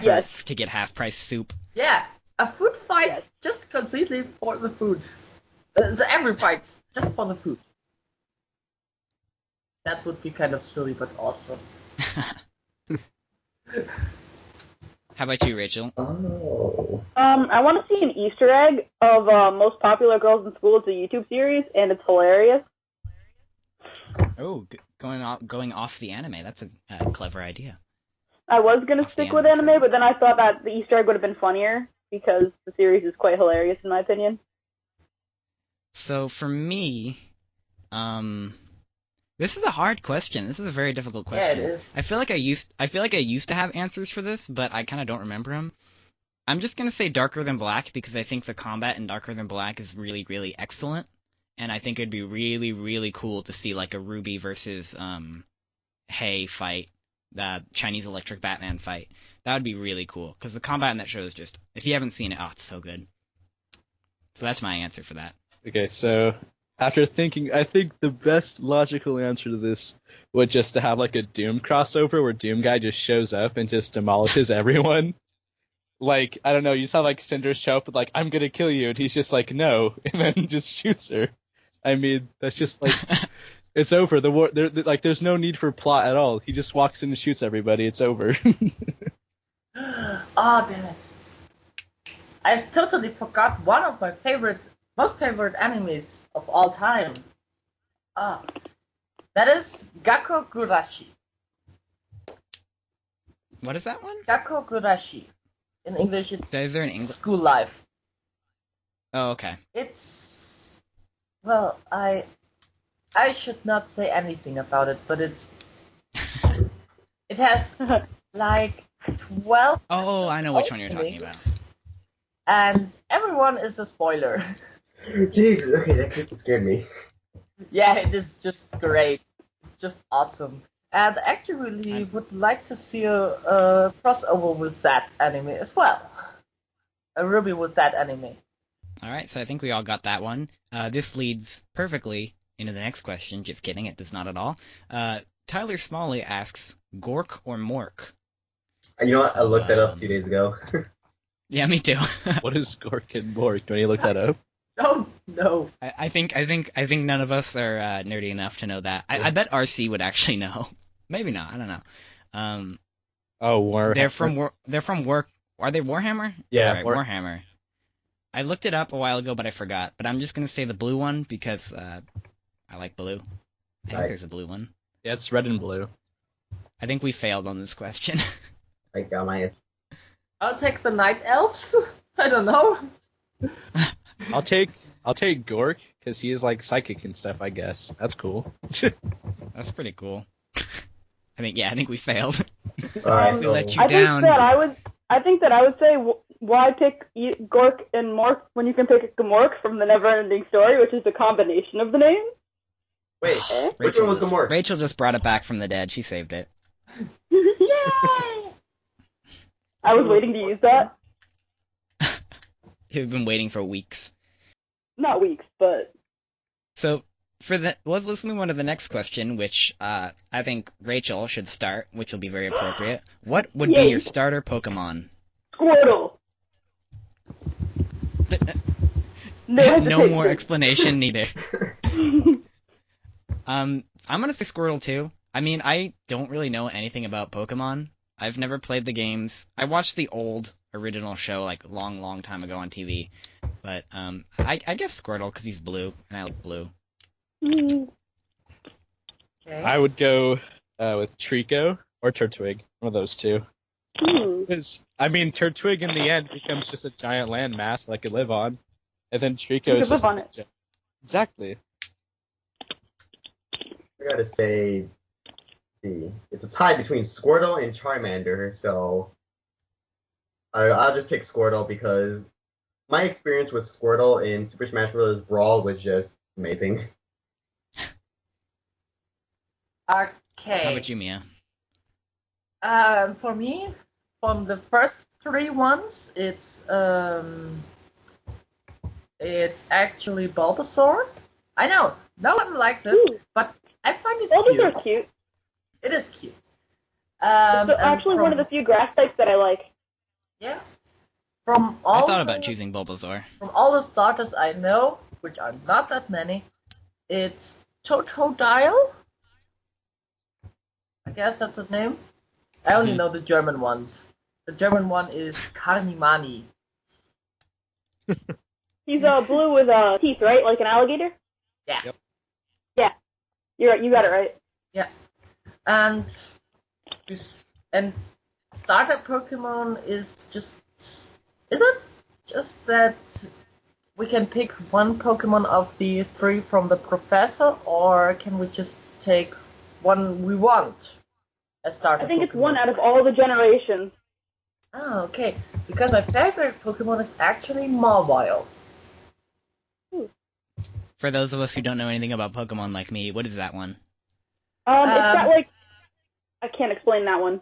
Yes. to get half-price soup? Yeah, a food fight Yes. just completely for the food. So every fight just for the food. That would be kind of silly, but awesome. How about you, Rachel? Oh. I want to see an Easter egg of Most Popular Girls in School. It's a YouTube series, and it's hilarious. Oh, going off the anime. That's a clever idea. I was going to Off the stick with anime, anime, but then I thought that the Easter egg would have been funnier, because the series is quite hilarious, in my opinion. So for me, this is a hard question. This is a very difficult question. Yeah, it is. I feel like I used to have answers for this, but I kind of don't remember them. I'm just gonna say Darker Than Black because I think the combat in Darker Than Black is really, really excellent, and I think it'd be really, really cool to see like a RWBY versus Hey fight, the Chinese Electric Batman fight. That would be really cool because the combat in that show is just, if you haven't seen it, oh, it's so good. So that's my answer for that. Okay, so after thinking, I think the best logical answer to this would just to have like a Doom crossover where Doom Guy just shows up and just demolishes everyone. Like, I don't know, you saw like Cinder show up with like, I'm gonna kill you, and he's just like, no, and then just shoots her. I mean, that's just like, It's over. The war, like, there's no need for plot at all. He just walks in and shoots everybody. It's over. Oh, damn it. I totally forgot one of my most favorite animes of all time. Ah, that is Gakko Gurashi. What is that one? Gakko Gurashi. In English, it's Is there an English? school life. Oh, okay. It's, well, I should not say anything about it, but it has like 12 Oh, I know which one you're talking about. openings, and everyone is a spoiler. Jesus, okay, that scared me. Yeah, it is just great. It's just awesome. And I actually would like to see a crossover with that anime as well. A RWBY with that anime. All right, so I think we all got that one. This leads perfectly into the next question. Just kidding, it does not at all. Tyler Smalley asks, Gork or Mork? You know what? I So, looked that up 2 days ago. Yeah, me too. What is Gork and Bork? Do you look that up? Oh, no. I think none of us are nerdy enough to know that. I bet RC would actually know. Maybe not. I don't know. Oh, Warhammer. They're from Work. Are they Warhammer? Yeah, That's right, Warhammer. I looked it up a while ago, but I forgot. But I'm just gonna say the blue one because I like blue. I think Right. there's a blue one. Yeah, it's red and blue. I think we failed on this question. I got my answer. I'll take the night elves. I don't know. I'll take Gork because he is like psychic and stuff. I guess that's cool. That's pretty cool. I think we failed. Alright, We so let you I down. think that I would say, why pick Gork and Mork when you can pick Gamork from the Neverending Story, which is a combination of the names? wait, which one was the more? Rachel just brought it back from the dead. She saved it. Yay! I was waiting to use that. You've been waiting for weeks. Not weeks, but So let's move on to the next question, which I think Rachel should start, which will be very appropriate. What would be Yay. your starter Pokemon? Squirtle. No No hesitation. more explanation needed. I'm gonna say Squirtle too. I mean, I don't really know anything about Pokemon. I've never played the games. I watched the old original show like a long, long time ago on TV. But I guess Squirtle because he's blue and I like blue. Mm. Okay. I would go with Trico or Turtwig, one of those two. Because I mean, Turtwig in the end becomes just a giant landmass that I could live on, and then Trico You is could just live on it. Exactly. I gotta say, see, it's a tie between Squirtle and Charmander, so I'll just pick Squirtle because my experience with Squirtle in Super Smash Bros. Brawl was just amazing. Okay. How about you, Mia? For me, from the first three ones, it's actually Bulbasaur. I know, no one likes it, Ooh. but I find it Those cute. are cute. It is cute. It's And actually one of the few grass types that I like. Yeah. From I all thought about the- choosing Bulbasaur. From all the starters I know, which are not that many, it's Totodile. I guess that's the name. I only know the German ones. The German one is Carnimani. He's blue with teeth, right? Like an alligator? Yeah. Yep. Yeah. You're right. You got it right. And starter Pokemon is it just that we can pick one Pokemon of the three from the professor, or can we just take one we want as starter I think Pokemon? it's one out of all the generations. Oh, okay. Because my favorite Pokemon is actually Mawile. For those of us who don't know anything about Pokemon like me, what is that one? It's got like, I can't explain that one.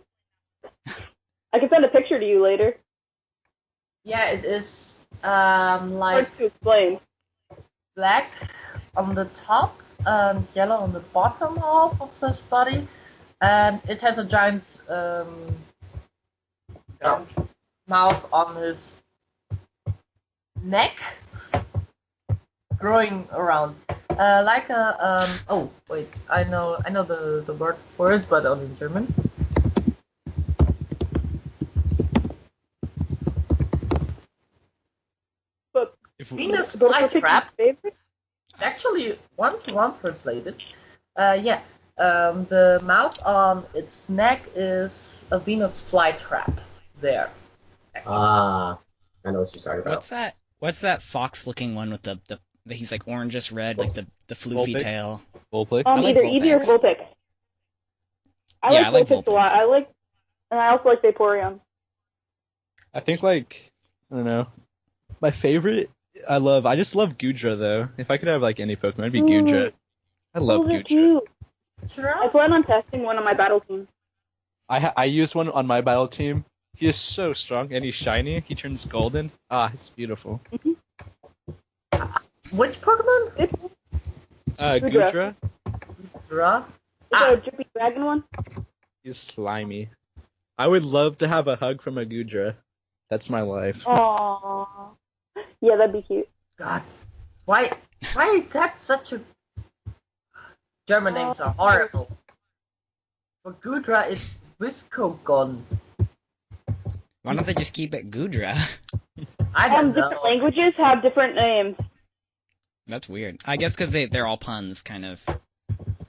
I can send a picture to you later. Yeah, it is Hard like to explain. black on the top and yellow on the bottom half of his body, and it has a giant mouth on his neck, growing around Like a oh wait, I know the word for it, but only in German. But Venus but for flytrap. favorite? Actually, one translated. Yeah. The mouth on its neck is a Venus flytrap. There. Ah, I know what you're talking about. What's that fox-looking one with the he's like orangish red, like the floofy Vulpix? tail? Bullplay. I like Either Eevee or Vulpix. Vulpix. Yeah, I like Vulpix a lot. Vulpix. And I also like Vaporeon. I think like I don't know. My favorite, I just love Gudra though. If I could have like any Pokemon, it'd be Gudra. I love Those are Gudra. cute. I Sure. plan on testing one on my battle team. I used one on my battle team. He is so strong and he's shiny. He turns golden. Ah, it's beautiful. Which Pokemon? It's Gudra. Giraffe. a drippy dragon one. He's slimy. I would love to have a hug from a Gudra. That's my life. Aww. Yeah, that'd be cute. God. Why is that such a... German names are horrible. For Gudra, it's Viscogon. Why don't they just keep it Gudra? I don't Different know. languages have different names. That's weird. I guess because they're all puns, kind of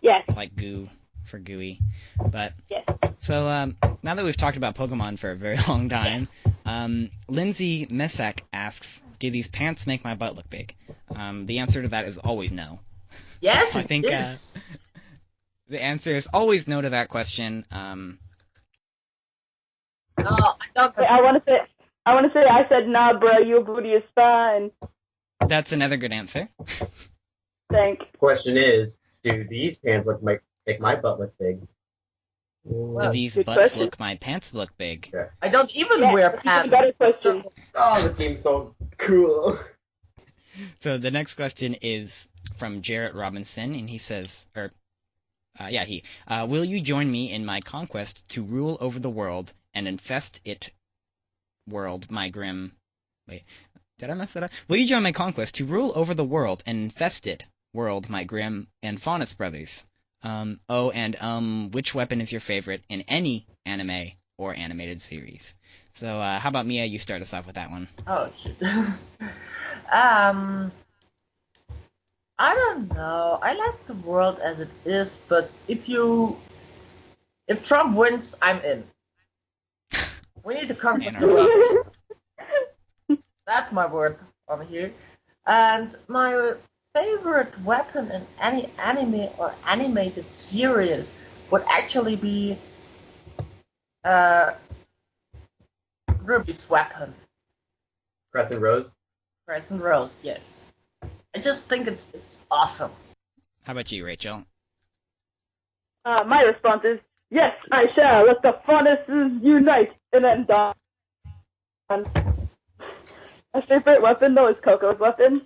Yes. like goo for gooey. But Yes. so now that we've talked about Pokemon for a very long time, Lindsay Mesak asks, "Do these pants make my butt look big?" The answer to that is always no. Yes, I it think, is. The answer is always no to that question. No, I don't. Wait, I want to say, I said, nah, bro, your booty is fine. That's another good answer. Thank. Question is, do these pants make my butt look big? Do these good butts question. look my pants look big? I don't even Yeah, wear that's pants. a better question. Oh, this game's so cool. So the next question is from Jarrett Robinson, and he says, will you join me in my conquest to rule over the world and infest it world, my grim... Wait, did I mess that up? Will you join my conquest to rule over the world and infest it world, my grim and Faunus brothers? Which weapon is your favorite in any anime or animated series? So, how about Mia? You start us off with that one. Oh shit. I don't know. I like the world as it is, but if Trump wins, I'm in. We need to conquer Trump. That's my word on here. And my favorite weapon in any anime or animated series would actually be Ruby's weapon. Crescent Rose? Crescent Rose, yes. I just think it's awesome. How about you, Rachel? My response is, yes, I shall. Let the Faunuses unite. And then done. My favorite weapon, though, is Coco's weapon.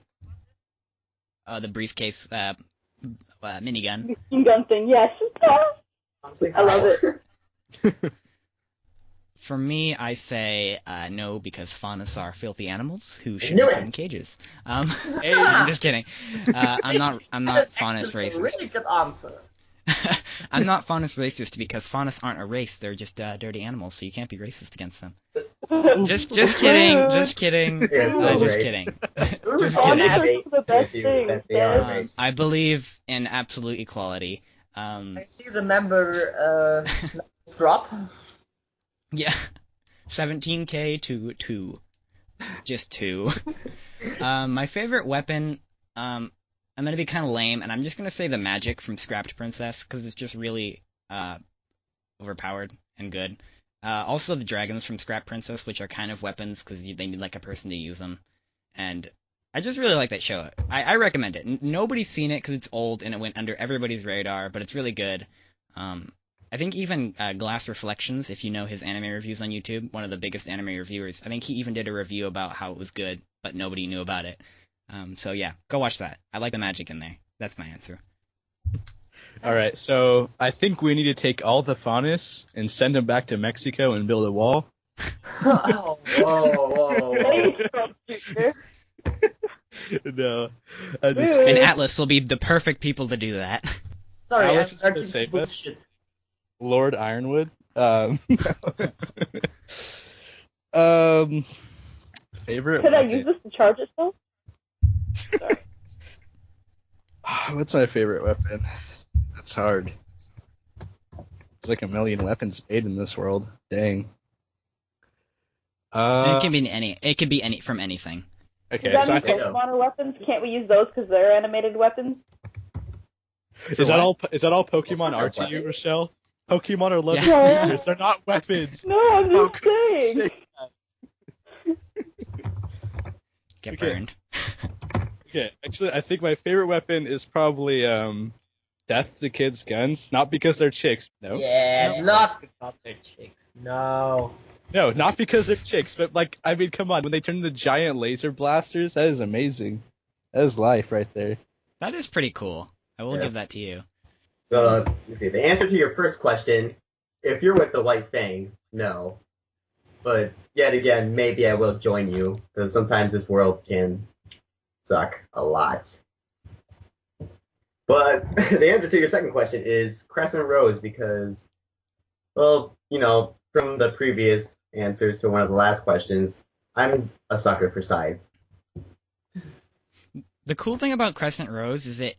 The briefcase minigun. The machine gun thing, yes. I love it. For me, I say no because faunus are filthy animals who should Knew be it. put in cages. I'm just kidding. I'm not faunus That's a racist. really good answer. I'm not faunus racist because faunus aren't a race. They're just dirty animals, so you can't be racist against them. Just kidding. Just kidding. Yeah, no Just race. kidding. Faunuses Just are kidding. the best They thing. are man. race. I believe in absolute equality. I see the member drop. Yeah. 17k to 2. Just 2. My favorite weapon, I'm going to be kind of lame, and I'm just going to say the magic from Scrapped Princess, because it's just really overpowered and good. Also the dragons from Scrap Princess, which are kind of weapons, because they need like a person to use them. And I just really like that show. I recommend it. Nobody's seen it because it's old, and it went under everybody's radar, but it's really good. I think even Glass Reflections, if you know his anime reviews on YouTube, one of the biggest anime reviewers, I think he even did a review about how it was good, but nobody knew about it. So yeah, go watch that. I like the magic in there. That's my answer. All right, so I think we need to take all the faunus and send them back to Mexico and build a wall. Oh, Whoa, whoa, whoa. Hey, Trump Jr. No, I just Rude. And Atlas will be the perfect people to do that. Sorry, I I'm was just gonna starting say to this. bullshit. Lord Ironwood. Um, favorite Could I weapon. use this to charge itself? Sorry. What's my favorite weapon? That's hard. There's like a million weapons made in this world. Dang. It can be any. It could be any from anything. Does Okay, that so I mean think Pokemon are weapons? Can't we use those because they're animated weapons? is that what? all Pokemon are to you, Rochelle? Pokemon are level Yeah. creatures. They're not weapons. No, I'm How just could you saying. say Get Okay. burned. Okay, actually, I think my favorite weapon is probably death to kids' guns. Not because they're chicks. No. Yeah, No. not the chicks. No. No, not because they're chicks, but like, I mean, come on, when they turn into giant laser blasters, that is amazing. That is life right there. That is pretty cool. I will Yeah. give that to you. So, let's see. The answer to your first question, if you're with the White Fang, no. But yet again, maybe I will join you, because sometimes this world can suck a lot. But the answer to your second question is Crescent Rose, because, well, from the previous answers to one of the last questions, I'm a sucker for sides. The cool thing about Crescent Rose is it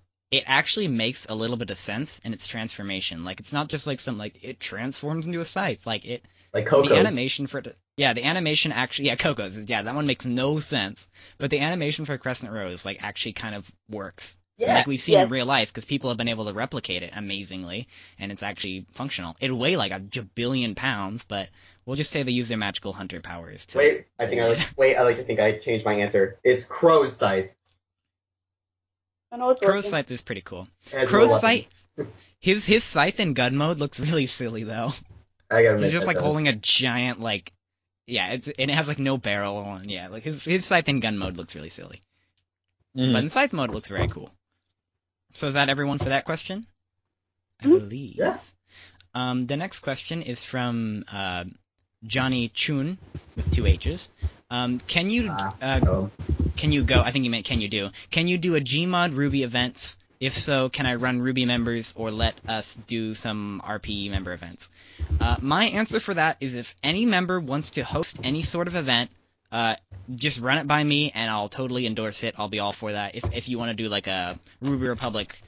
actually makes a little bit of sense in its transformation. Like, it's not just like it transforms into a scythe. Like, Like Coco's. the animation for it, yeah, the animation actually, yeah, Coco's, yeah, that one makes no sense. But the animation for Crescent Rose, like, actually kind of works. Yeah. Like we've seen Yes. in real life, because people have been able to replicate it amazingly, and it's actually functional. It'll weigh like a jabillion pounds, but we'll just say they use their magical hunter powers to. Wait, I like to think I changed my answer. It's Crow's Scythe. I know it's Crow's working. Scythe is pretty cool. It has Crow's no weapons. Scythe, his scythe in gun mode looks really silly though. I gotta He's admit just that like does. holding a giant and it has like no barrel, and yeah, like his scythe in gun mode looks really silly. Mm-hmm. But in scythe mode it looks very cool. So is that everyone for that question? I Mhm. believe. Yeah. The next question is from Johnny Chun with 2 H's. Can you Oh. can you go? I think you meant can you do? Can you do a Gmod Ruby events? If so, can I run Ruby members or let us do some RP member events? My answer for that is if any member wants to host any sort of event, just run it by me and I'll totally endorse it. I'll be all for that. If you want to do like a Ruby Republic,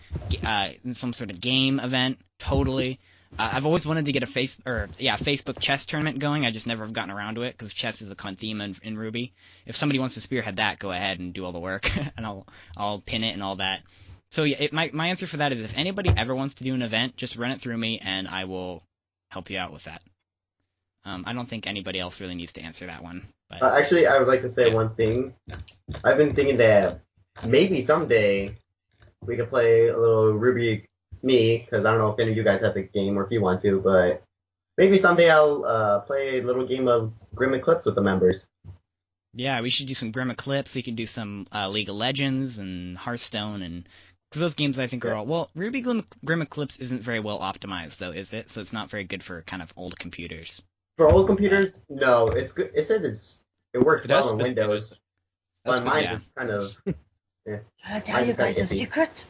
some sort of game event, totally. I've always wanted to get a Facebook chess tournament going. I just never have gotten around to it because chess is the common theme in Ruby. If somebody wants to spearhead that, go ahead and do all the work, and I'll pin it and all that. So yeah, my answer for that is if anybody ever wants to do an event, just run it through me and I will help you out with that. I don't think anybody else really needs to answer that one. But Actually, I would like to say Yeah. one thing. I've been thinking that maybe someday we could play a little Ruby Me, because I don't know if any of you guys have the game or if you want to, but maybe someday I'll play a little game of Grim Eclipse with the members. yeah, we should do some Grim Eclipse. We can do some League of Legends and Hearthstone, and because those games I think are all well. Ruby Grim Eclipse isn't very well optimized though, is it? So it's not very good for kind of old computers. For old computers, no, it's good. It says it works It well has on been- Windows, That's but mine yeah. is kind of Can I tell Mine's you kinda guys a iffy. secret?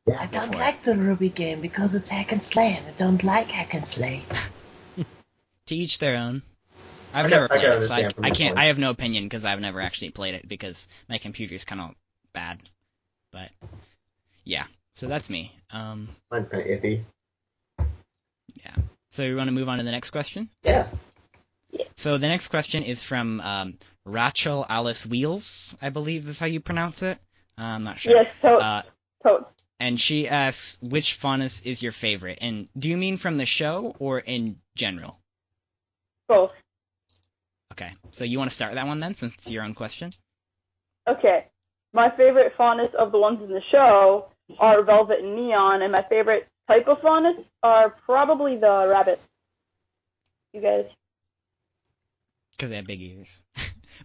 yeah. I Go don't for it. like the Ruby game because it's hack and slay, and I don't like hack and slay. To each their own. I've I never can played it, so understand from I your can't. point. I have no opinion because I've never actually played it because my computer's kind of bad. But yeah, so that's me. Mine's kind of iffy. Yeah. So we want to move on to the next question. Yeah. So the next question is from Rachel Alice Wheels, I believe is how you pronounce it. I'm not sure. Yes, Uh, totes. and she asks, which Faunus is your favorite? And do you mean from the show or in general? Both. Okay, so you want to start that one then, since it's your own question? Okay. My favorite faunus of the ones in the show are Velvet and Neon, and my favorite type of faunus are probably the rabbits. You guys. Because they have big ears.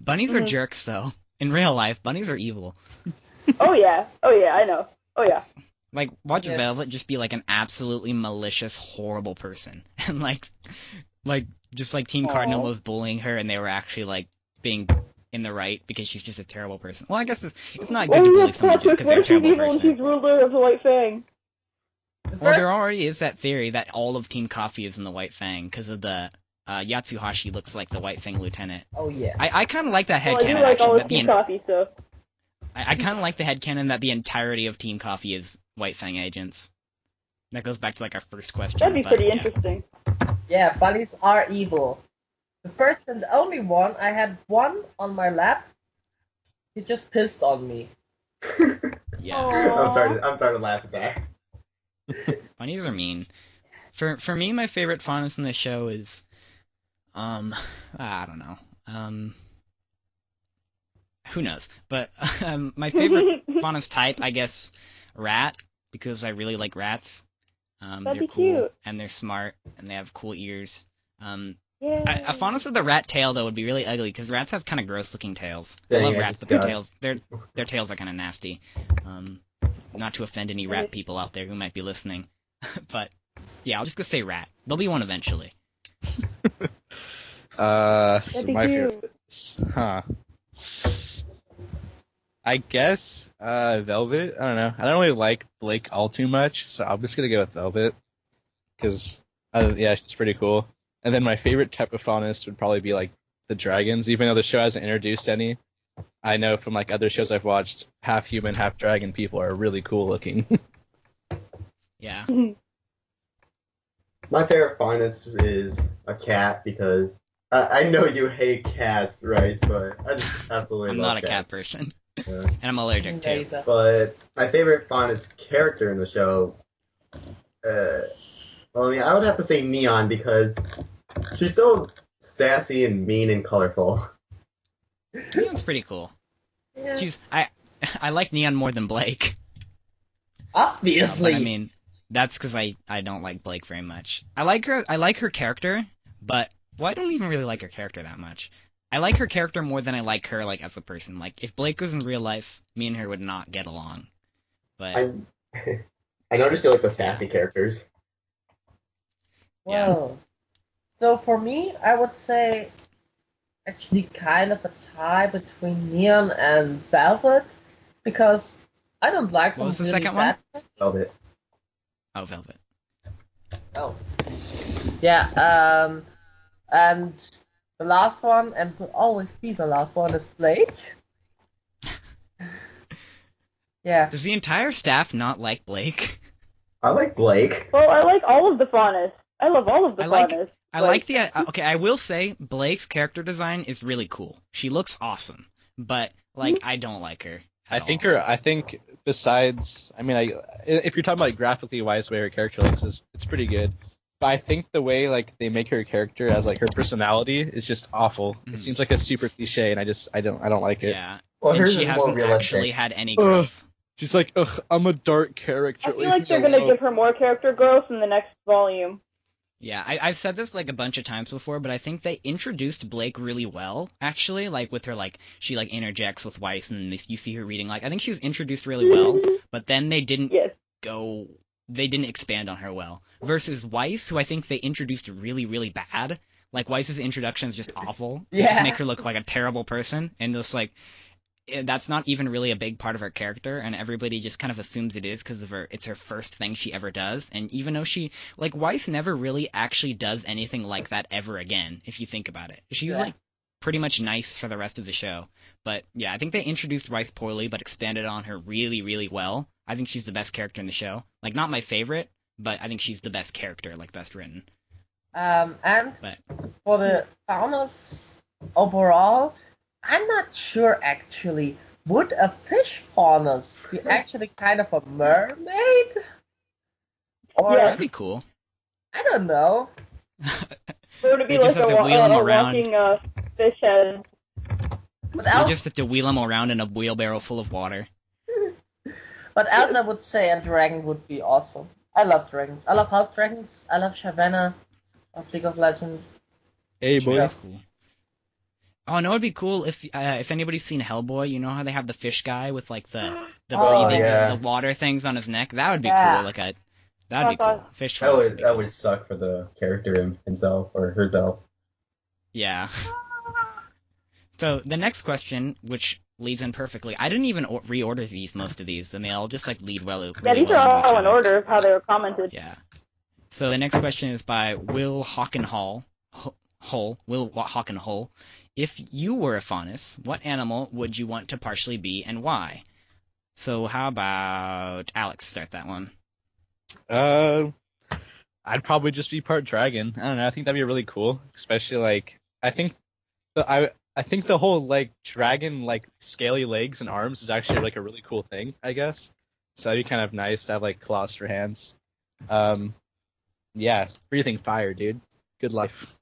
Bunnies are Mhm. jerks, though. In real life, bunnies are evil. Oh yeah, I know. Oh yeah. Like, watch Yeah. Velvet just be like an absolutely malicious, horrible person. And just like Team Cardinal Aw. was bullying her and they were actually like being in the right because she's just a terrible person. Well, I guess it's not good to bully someone just because What they're a if she's terrible evil and person. she's ruler of the White Fang? Well, there already is that theory that all of Team Coffee is in the White Fang because of the Yatsuhashi looks like the White Fang lieutenant. Oh yeah. I kind of like that Well, I do headcanon like all actually. of Team Coffee stuff. I kind of like the headcanon that the entirety of Team Coffee is White Fang agents. That goes back to like our first question. That'd be but, pretty yeah. interesting. Yeah, bunnies are evil. The first and the only one, I had one on my lap. He just pissed on me. Yeah, Aw. I'm sorry to laugh at that. bunnies are mean. For me, my favorite faunus in the show is, I don't know. Who knows? But my favorite faunus type, I guess, rat, because I really like rats. That'd They're be cool cute. and they're smart and they have cool ears. Yeah. A faunus with a rat tail though would be really ugly because rats have kind of gross looking tails. I Dang, love I rats, just but got- their tails are kind of nasty. Not to offend any rat people out there who might be listening, but yeah, I'll just go say rat. There'll be one eventually. So be my cute. favorites, huh? I guess Velvet. I don't know. I don't really like Blake all too much, so I'm just gonna go with Velvet because yeah, she's pretty cool. And then my favorite type of faunus would probably be like the dragons, even though the show hasn't introduced any. I know from like other shows I've watched, half human, half dragon people are really cool looking. Yeah. My favorite faunus is a cat because I know you hate cats, right? But I just absolutely I'm love not a cat cats. person, Yeah. and I'm allergic too. Later. But my favorite faunus character in the show, well, I mean, I would have to say Neon because she's so sassy and mean and colorful. Neon's pretty cool. Yeah. I like Neon more than Blake. Obviously. But I mean, that's because I don't like Blake very much. I like her character, but well, I don't even really like her character that much. I like her character more than I like her like as a person. Like if Blake was in real life, me and her would not get along. But I noticed you like the sassy characters. Well, so for me, I would say actually kind of a tie between Neon and Velvet because I don't like them What was the really second one? that much. Love it. oh, Velvet. Oh. Yeah, and the last one, and will always be the last one, is Blake. Yeah. Does the entire staff not like Blake? I like Blake. Well, I like all of the faunus. I love all of the I like- faunus. I like the okay. I will say Blake's character design is really cool. She looks awesome, but like I don't like her. I at think all. I think besides, I mean, if you're talking about graphically wise, the way her character looks it's pretty good. But I think the way like they make her character as like her personality is just awful. Mhm. It seems like a super cliche, and I don't like it. Yeah, Well, and hers she is more hasn't realistic. actually had any growth. She's like, ugh, I'm a dark character. I feel like they're gonna give her more character growth in the next volume. Yeah, I've said this like a bunch of times before, but I think they introduced Blake really well, actually. Like with her, like she like interjects with Weiss, and you see her reading. Like I think she was introduced really well, but then they didn't Yes. they didn't expand on her well. Versus Weiss, who I think they introduced really, really bad. Like Weiss's introduction is just awful. They Yeah. just make her look like a terrible person, and just like that's not even really a big part of her character, and everybody just kind of assumes it is because of her. It's her first thing she ever does, and even though she like Weiss never really actually does anything like that ever again, if you think about it. She's Yeah. like pretty much nice for the rest of the show. But yeah, I think they introduced Weiss poorly, but expanded on her really, really well. I think she's the best character in the show. Like not my favorite, but I think she's the best character, like best written. And But for the faunus overall, I'm not sure actually. Would a fish faunus be actually kind of a mermaid? Or Yeah. that'd be cool. I don't know. Or to be They just like have to wheel 'em a around. walking fish head. But You else, just have to wheel them around in a wheelbarrow full of water. I would say a dragon would be awesome. I love dragons. I love house dragons. I love Shyvana of League of Legends. Hey, Sure. boy. That's cool. Oh no, it'd be cool if anybody's seen Hellboy. You know how they have the fish guy with like the Oh, breathing yeah. the water things on his neck. That would be Yeah. cool. That'd be cool. Fish That faunus would would be that cool. would suck for the character himself or herself. Yeah. So the next question, which leads in perfectly, I didn't even reorder most of these, and they all just like lead really Yeah, these well are into each all in other. order of how they were commented. Yeah. So the next question is by Will Hockenhull. Will Hockenhull. If you were a faunus, what animal would you want to partially be and why? So how about Alex start that one? I'd probably just be part dragon. I don't know. I think that'd be really cool, especially like I think the whole like dragon like scaly legs and arms is actually like a really cool thing, I guess. So that'd be kind of nice to have like claws for hands. Yeah, breathing fire, dude. Good life.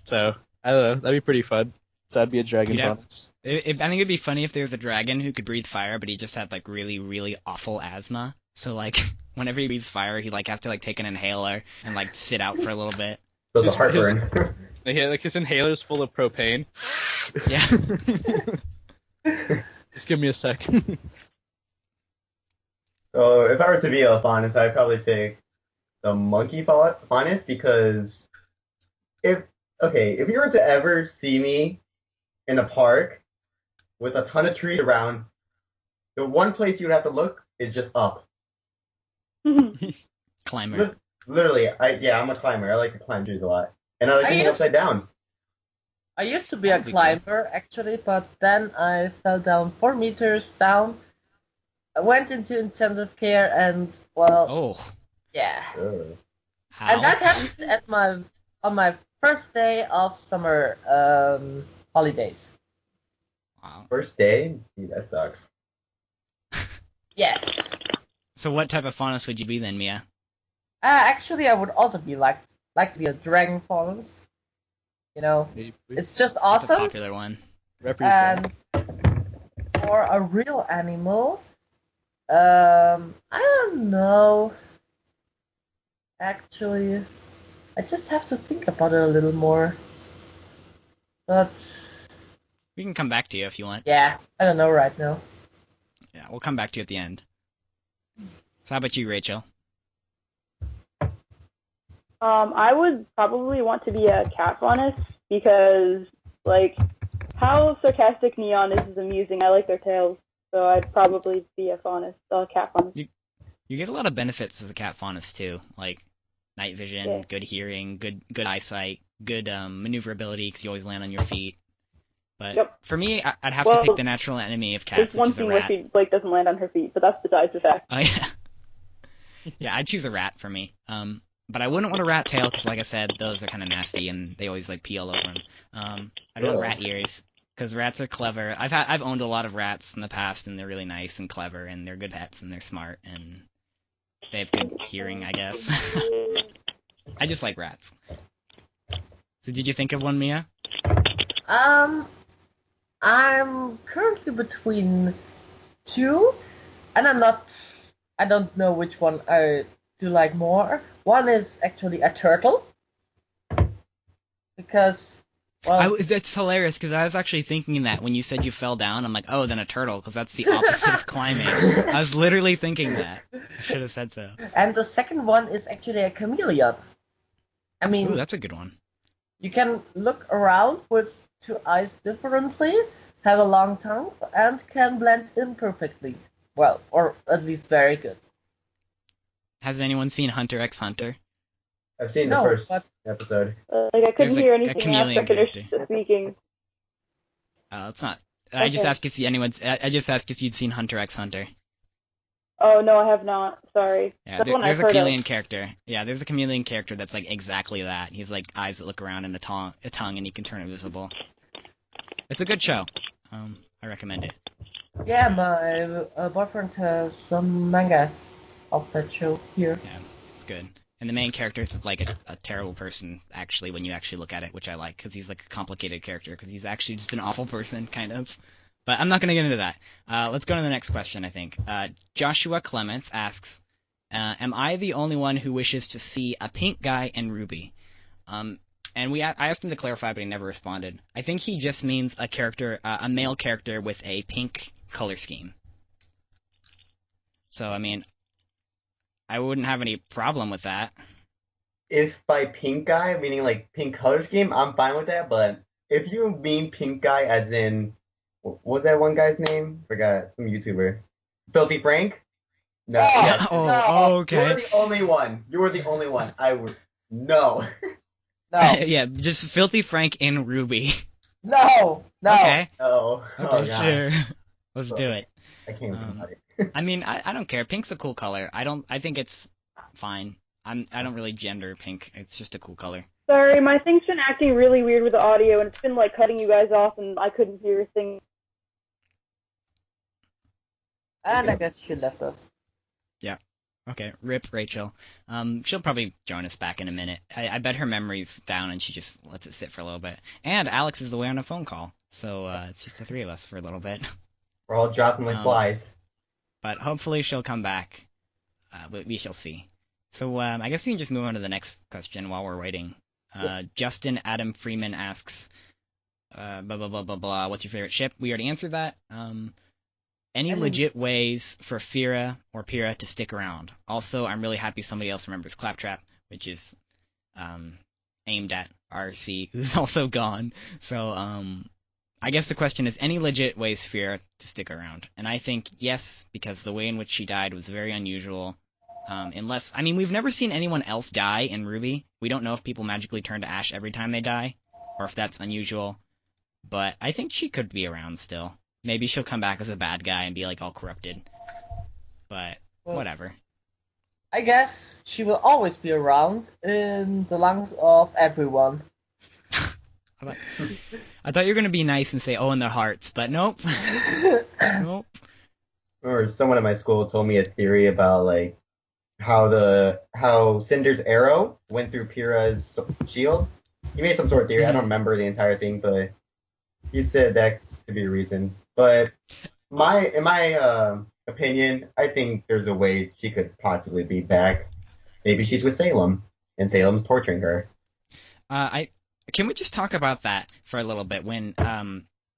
So I don't know. That'd be pretty fun. So I'd be a dragon Yeah. faunus. I think it'd be funny if there was a dragon who could breathe fire, but he just had like really, really awful asthma. So like whenever he breathes fire, he like has to like take an inhaler and like sit out for a little bit. So the His- heartburn. Like his inhaler's full of propane. Yeah. Just give me a sec. So if I were to be a faunus, I'd probably pick the monkey faunus because if you were to ever see me in a park with a ton of trees around, the one place you would have to look is just up. Climber. Literally, I'm a climber. I like to climb trees a lot, and I like I to hang used- upside down. I used to be That a would be cool. climber, actually, but then I fell down 4 meters down. I went into intensive care, and, well, Oh. yeah. Ugh. How? And that happened on my first day of summer holidays. Wow. First day, dude, that sucks. Yes. So what type of faunus would you be then, Mia? Actually, I would also be like to be a dragon faunus. You know, it's just That's a awesome. popular one. Represent. And for a real animal, I don't know. Actually, I just have to think about it a little more. But We can come back to you if you want. yeah, I don't know right now. Yeah, we'll come back to you at the end. So how about you, Rachel? I would probably want to be a cat faunus because, like, how sarcastic Neon is amusing. I like their tails, so I'd probably be a cat faunus. You get a lot of benefits as a cat faunus too, like night vision, Yeah. good hearing, good eyesight, good maneuverability because you always land on your feet. But Yep. for me, I'd have to Well, pick the natural enemy of There's cats, one which is a scene where rat. she doesn't land on her feet, but that's besides the fact. Oh yeah, yeah, I'd choose a rat for me. But I wouldn't want a rat tail because, like I said, those are kind of nasty and they always like pee all over them. I'd want Ew. rat ears because rats are clever. I've owned a lot of rats in the past and they're really nice and clever and they're good pets and they're smart and they have good hearing, I guess. I just like rats. So did you think of one, Mia? I'm currently between 2, and I don't know which one I do like more. One is actually a turtle, because, well, That's hilarious because I was actually thinking that when you said you fell down, I'm like, oh, then a turtle because that's the opposite of climbing. I was literally thinking that. I should have said so. and the second one is actually a chameleon. I mean, Ooh, that's a good one. you can look around with 2 eyes differently, have a long tongue, and can blend in perfectly. Well, or at least very good. Has anyone seen Hunter x Hunter? I've seen No, the first but- episode. Like, I couldn't There's a hear anything chameleon after I finished character. speaking. It's not. I just Okay. asked if I just asked if you'd seen Hunter x Hunter. Oh, no, I have not. Sorry. Yeah, That's one there's I've a heard chameleon of. character. Yeah, there's a chameleon character that's like exactly that. He's like eyes that look around and a tongue, and he can turn invisible. It's a good show. I recommend it. Yeah, my boyfriend has some mangas of that show here. Yeah, it's good. And the main character is like a terrible person, actually, when you actually look at it, which I like, because he's like a complicated character, because he's actually just an awful person, kind of. But I'm not going to get into that. Let's go to the next question, I think. Joshua Clements asks, am I the only one who wishes to see a pink guy in RWBY? And I asked him to clarify, but he never responded. I think he just means a character, a male character with a pink color scheme. So, I mean, I wouldn't have any problem with that. If by pink guy, meaning like pink color scheme, I'm fine with that, but if you mean pink guy as in, what was that one guy's name? Forgot, some YouTuber. Filthy Frank? No, Oh, yes. Oh, No. You were okay. the only one. You were the only one. I would. No. No, Yeah, just Filthy Frank and Ruby. no. Okay. Oh. Okay, Oh, God. sure. Let's do it. I can't even Um, about it. I mean, I don't care. Pink's a cool color. I think it's fine. I don't really gender pink. It's just a cool color. Sorry, my thing's been acting really weird with the audio, and it's been like cutting you guys off, and I couldn't hear a thing. And I guess she left us. Okay, rip Rachel. She'll probably join us back in a minute. I bet her memory's down and she just lets it sit for a little bit. And Alex is away on a phone call, so it's just the three of us for a little bit. We're all dropping like flies. But hopefully she'll come back. We shall see. So I guess we can just move on to the next question while we're waiting. Justin Adam Freeman asks, blah, blah, blah, blah, blah, what's your favorite ship? We already answered that. Any legit ways for Fira or Pyrrha to stick around? Also, I'm really happy somebody else remembers Claptrap, which is aimed at RC, who's also gone. So I guess the question is, any legit ways for Fira to stick around? And I think yes, because the way in which she died was very unusual. We've never seen anyone else die in RWBY. We don't know if people magically turn to ash every time they die, or if that's unusual. But I think she could be around still. Maybe she'll come back as a bad guy and be like all corrupted. But whatever. I guess she will always be around in the lungs of everyone. I thought you were gonna be nice and say, "Oh, in their hearts," but nope. Nope. Or someone at my school told me a theory about like how Cinder's arrow went through Pyrrha's shield. He made some sort of theory. I don't remember the entire thing, but he said that could be a reason. But in my opinion, I think there's a way she could possibly be back. Maybe she's with Salem, and Salem's torturing her. Can we just talk about that for a little bit? When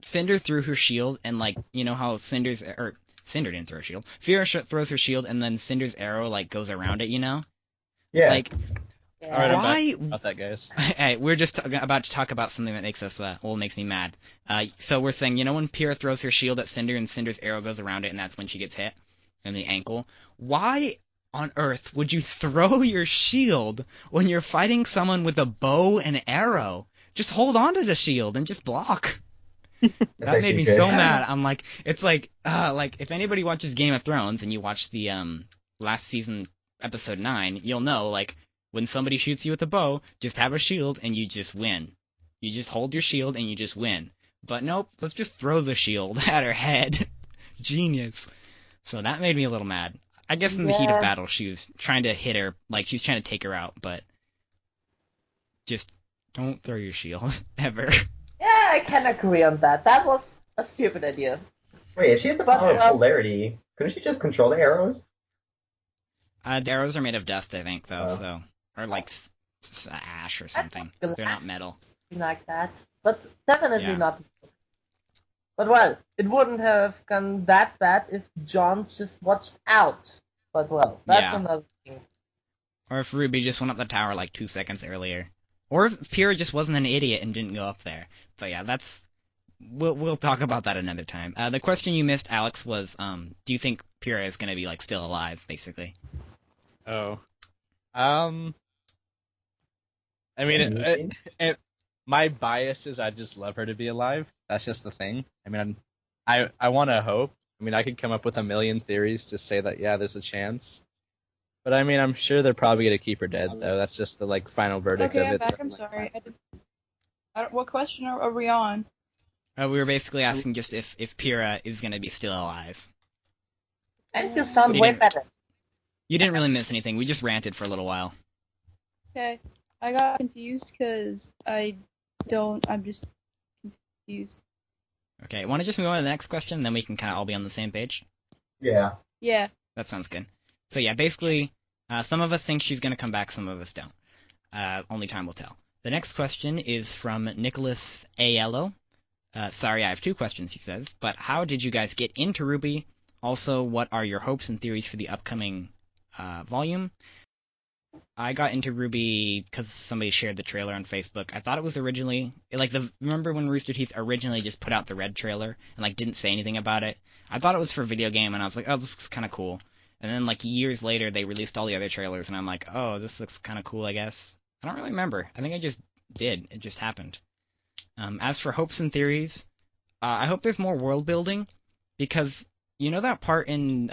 Cinder threw her shield, and like you know how Cinder didn't throw her shield. Fira throws her shield, and then Cinder's arrow like goes around it. You know? Yeah. Like, All right, why? I'm back about that, guys. Hey, we're just about to talk about something that makes us makes me mad. So we're saying, you know, when Pyrrha throws her shield at Cinder and Cinder's arrow goes around it, and that's when she gets hit in the ankle. Why on earth would you throw your shield when you're fighting someone with a bow and arrow? Just hold on to the shield and just block. That made me so mad. I'm like, it's like if anybody watches Game of Thrones and you watch the last season episode 9, you'll know like. When somebody shoots you with a bow, just have a shield and you just win. You just hold your shield and you just win. But nope, let's just throw the shield at her head. Genius. So that made me a little mad. I guess in the heat of battle, she was trying to hit her, like she was trying to take her out, but just don't throw your shield ever. Yeah, I can agree on that. That was a stupid idea. Wait, if she has the power of polarity, couldn't she just control the arrows? The arrows are made of dust, I think, though, so. Or like ash or something. They're not metal. Like that. But definitely Yeah. not. But well, it wouldn't have gone that bad if John just watched out. But well, that's Yeah. another thing. Or if Ruby just went up the tower like 2 seconds earlier. Or if Pyrrha just wasn't an idiot and didn't go up there. But yeah, we'll talk about that another time. The question you missed, Alex, was do you think Pyrrha is gonna be like still alive, basically? Oh. I mean, my bias is I just love her to be alive. That's just the thing. I mean, I want to hope. I mean, I could come up with a million theories to say that, yeah, there's a chance. But I mean, I'm sure they're probably going to keep her dead, though. That's just the, like, final verdict Okay, of I'm it. back. I'm sorry. What question are we on? We were basically asking just if Pyrrha is going to be still alive. And you sound So way you didn't- better. You didn't really miss anything. We just ranted for a little while. Okay. I got confused because I'm just confused. Okay, want to just move on to the next question, then we can kind of all be on the same page? Yeah. Yeah. That sounds good. So yeah, basically, some of us think she's going to come back, some of us don't. Only time will tell. The next question is from Nicholas Aiello. Sorry, I have 2 questions, he says. But how did you guys get into RWBY? Also, what are your hopes and theories for the upcoming volume? I got into RWBY because somebody shared the trailer on Facebook. I thought it was originally like remember when Rooster Teeth originally just put out the red trailer and like didn't say anything about it. I thought it was for video game, and I was like, oh, this looks kind of cool. And then like years later, they released all the other trailers, and I'm like, oh, this looks kind of cool, I guess. I don't really remember. I think I just did. It just happened. As for hopes and theories, I hope there's more world building because you know that part in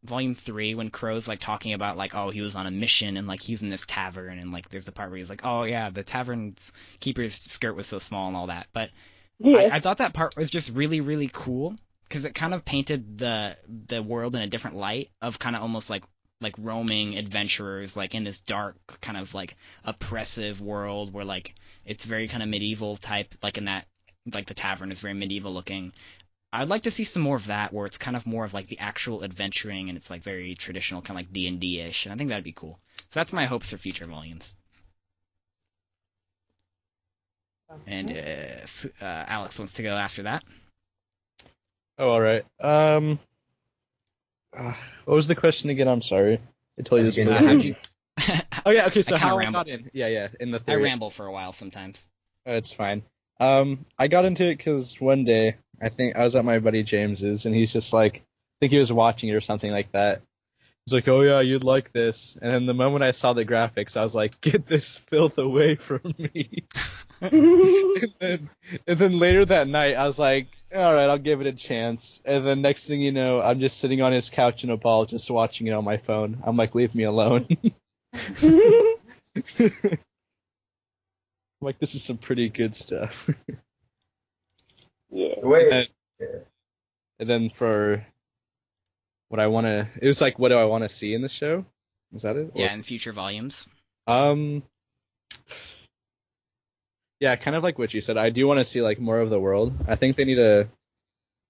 Volume 3 when Crow's like talking about like, oh, he was on a mission and like he's in this tavern and like there's the part where he's like, oh yeah, the tavern keeper's skirt was so small and all that. But Yeah. I thought that part was just really, really cool because it kind of painted the world in a different light of kind of almost like roaming adventurers like in this dark kind of like oppressive world where like it's very kind of medieval type, like in that like the tavern is very medieval looking. I'd like to see some more of that, where it's kind of more of like the actual adventuring, and it's like very traditional, kind of like D&D-ish, and I think that'd be cool. So that's my hopes for future volumes. And if Alex wants to go after that. Oh, all right. What was the question again? I'm sorry. I told you this. How'd you? Oh yeah. Okay. So I kinda how I ramble. got in? Yeah. In the I theory. ramble for a while sometimes. It's fine. I got into it because one day I think I was at my buddy James's, and he's just like, I think he was watching it or something like that. He's like, "Oh yeah, you'd like this." And then the moment I saw the graphics, I was like, "Get this filth away from me." and then later that night, I was like, "All right, I'll give it a chance." And then next thing you know, I'm just sitting on his couch in a ball, just watching it on my phone. I'm like, "Leave me alone." I'm like, this is some pretty good stuff. Yeah. Wait. And then for what I want to, it was like, what do I want to see in the show? Is that it? Yeah, in future volumes. Yeah, kind of like what you said. I do want to see like more of the world. I think they need to.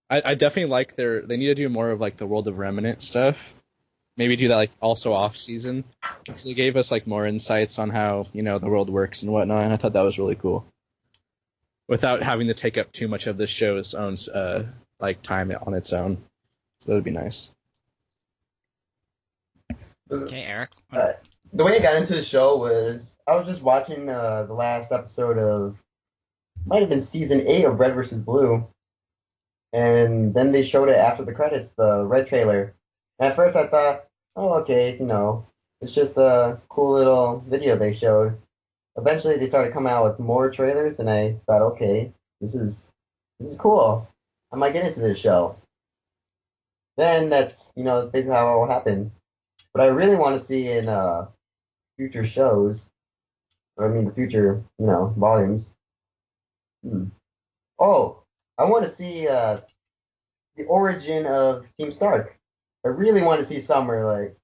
I definitely like they need to do more of like the World of Remnant stuff. Maybe do that like also off season. So they gave us like more insights on how the world works and whatnot, and I thought that was really cool. Without having to take up too much of the show's own like time on its own, so that would be nice. Okay, Eric. The way I got into the show was I was just watching the last episode of, might have been season 8 of Red vs. Blue, and then they showed it after the credits, the red trailer. And at first I thought, oh okay, it's just a cool little video they showed. Eventually they started coming out with more trailers, and I thought, okay, this is cool. I might get into this show. Then that's basically how it all happened. But I really want to see in future shows, the future volumes. Oh, I want to see the origin of Team Stark. I really want to see Summer. Like,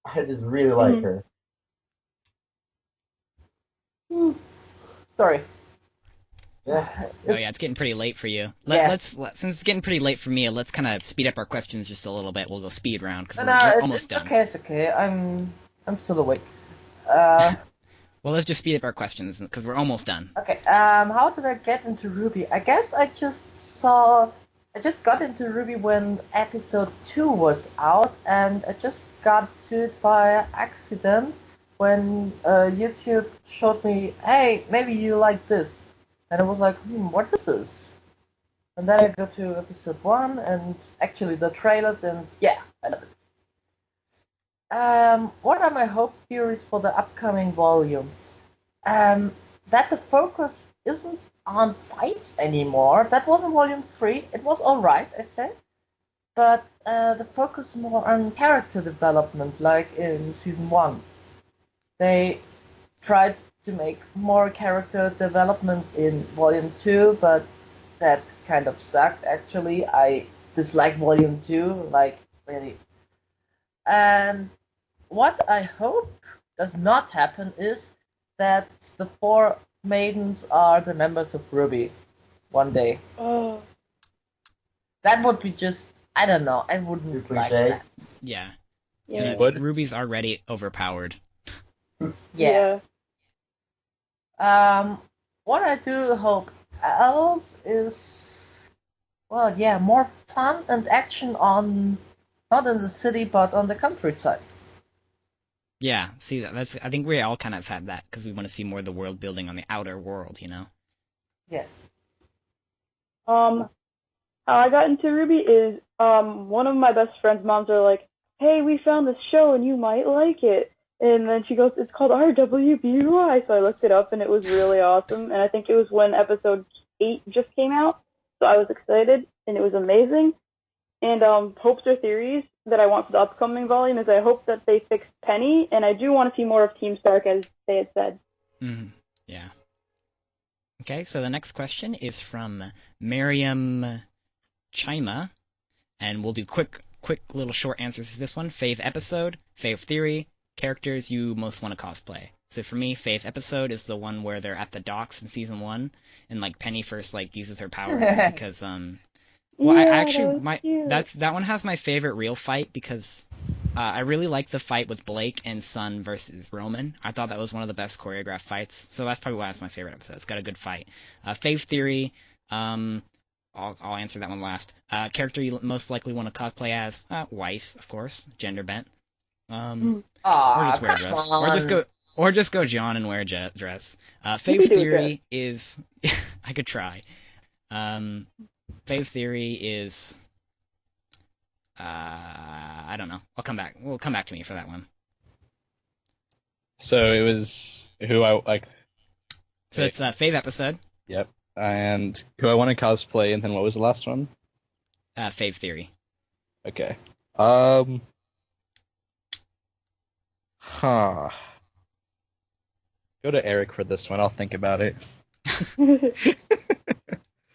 I just really like her. Sorry. Yeah. Oh yeah, it's getting pretty late for you. Yeah. Since it's getting pretty late for me, let's kind of speed up our questions just a little bit. We'll go speed round because we're almost done. Okay, it's okay. I'm still awake. Well, let's just speed up our questions because we're almost done. Okay. How did I get into RWBY? I guess I just got into RWBY when episode 2 was out, and I just got to it by accident when YouTube showed me, hey, maybe you like this. And I was like, what is this? And then I go to episode 1 and actually the trailers, and yeah, I love it. What are my hopes, theories for the upcoming volume? That the focus isn't on fights anymore. That was in volume 3. It was alright, I say. But the focus more on character development, like in season 1. They tried to make more character development in volume 2, but that kind of sucked, actually. I dislike volume 2, like, really. And what I hope does not happen is that the 4 maidens are the members of RWBY one day. Oh. That would be just, I don't know, I wouldn't Too like cliche. that. Yeah. Yeah. What? RWBY's already overpowered. Yeah. What I do hope else is, well, yeah, more fun and action on, not in the city, but on the countryside. Yeah, see, that's I think we all kind of have that because we want to see more of the world building on the outer world, you know? Yes. How I got into Ruby is one of my best friend's moms are like, "Hey, we found this show and you might like it." And then she goes, "It's called RWBY." So I looked it up and it was really awesome. And I think it was when episode 8 just came out, so I was excited and it was amazing. And hopes or theories that I want for the upcoming volume is I hope that they fix Penny, and I do want to see more of Team Stark as they had said. Mm-hmm. Yeah. Okay, so the next question is from Miriam Chima, and we'll do quick little short answers to this one. Fave episode, fave theory, characters you most want to cosplay. So for me, fave episode is the one where they're at the docks in season 1, and like Penny first like uses her powers because well, I Yeah, actually that was cute. that one has my favorite real fight because I really like the fight with Blake and Sun versus Roman. I thought that was one of the best choreographed fights, so that's probably why it's my favorite episode. It's got a good fight. Fave theory, I'll answer that one last. Character you most likely want to cosplay as Weiss, of course, gender bent. Or just wear a dress, or just go John and wear a dress. Fave theory is I could try. Fave theory is I don't know. I'll come back. We'll come back to me for that one. So it was who I like. So it's fave episode. Yep. And who I want to cosplay, and then what was the last one? Fave theory. Okay. Huh. Go to Eric for this one. I'll think about it.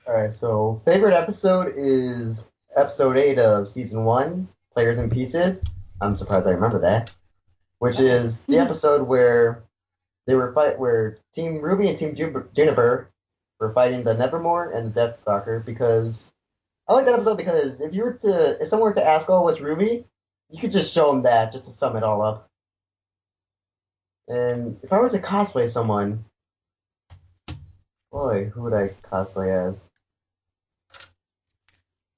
Alright, so favorite episode is episode 8 of season 1, Players in Pieces. I'm surprised I remember that. Which is the episode where where Team Ruby and Team Juniper were fighting the Nevermore and the Deathstalker, because I like that episode because if someone were to ask, "Oh, what's Ruby?" you could just show them that just to sum it all up. And if I were to cosplay someone, boy, who would I cosplay as?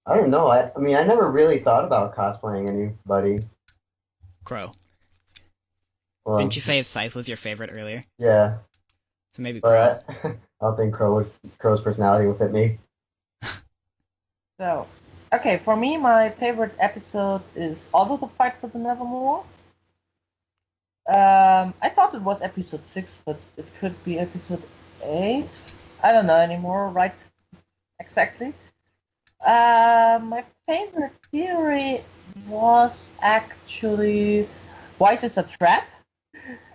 I don't know. I mean, I never really thought about cosplaying anybody. Crow. Well, Didn't you say Scythe was your favorite earlier? Yeah, So maybe Crow. but I don't think Crow's personality would fit me. So, okay, for me, my favorite episode is also the fight for the Nevermore. I thought it was episode 6, but it could be episode 8. I don't know anymore, right? Exactly. My favorite theory was actually Weiss is a trap.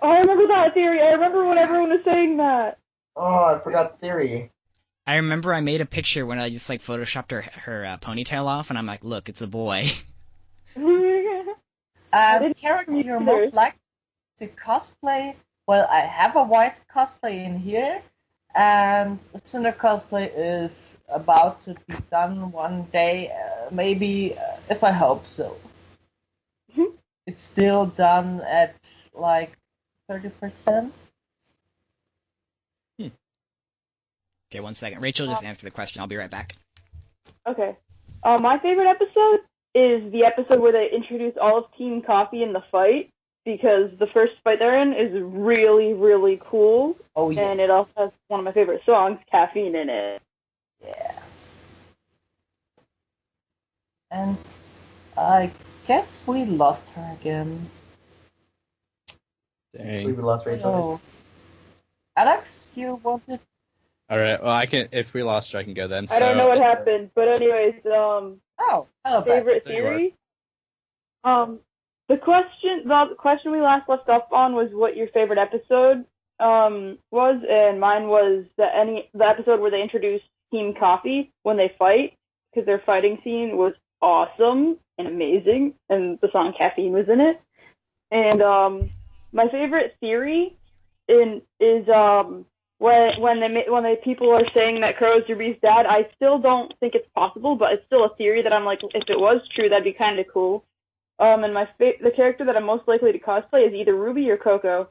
Oh, I remember that theory. I remember when everyone was saying that. Oh, I forgot the theory. I remember I made a picture when I just like photoshopped her ponytail off, and I'm like, look, it's a boy. Character you're most likely to cosplay. Well, I have a Weiss cosplay in here, and Cinder cosplay is about to be done one day, maybe if I hope so. It's still done at like 30%. Okay, 1 second. Rachel, just answer the question. I'll be right back. Okay. My favorite episode is the episode where they introduce all of Team Coffee in the fight, because the first fight they're in is really, really cool. Oh, yeah. And it also has one of my favorite songs, Caffeine, in it. Yeah. And I guess we lost her again. Dang. We lost Rachel. Oh. Alex, you wanted... All right. Well, I can. If we lost her, I can go then. I don't know what happened, but anyways, Oh, hello, favorite There you theory? The question we last left off on was what your favorite episode was, and mine was the episode where they introduced Team Coffee when they fight, because their fighting scene was awesome and amazing, and the song Caffeine was in it. And my favorite theory is when the people are saying that Crow is Ruby's dad. I still don't think it's possible, but it's still a theory that I'm like, if it was true, that'd be kind of cool. And the character that I'm most likely to cosplay is either Ruby or Coco.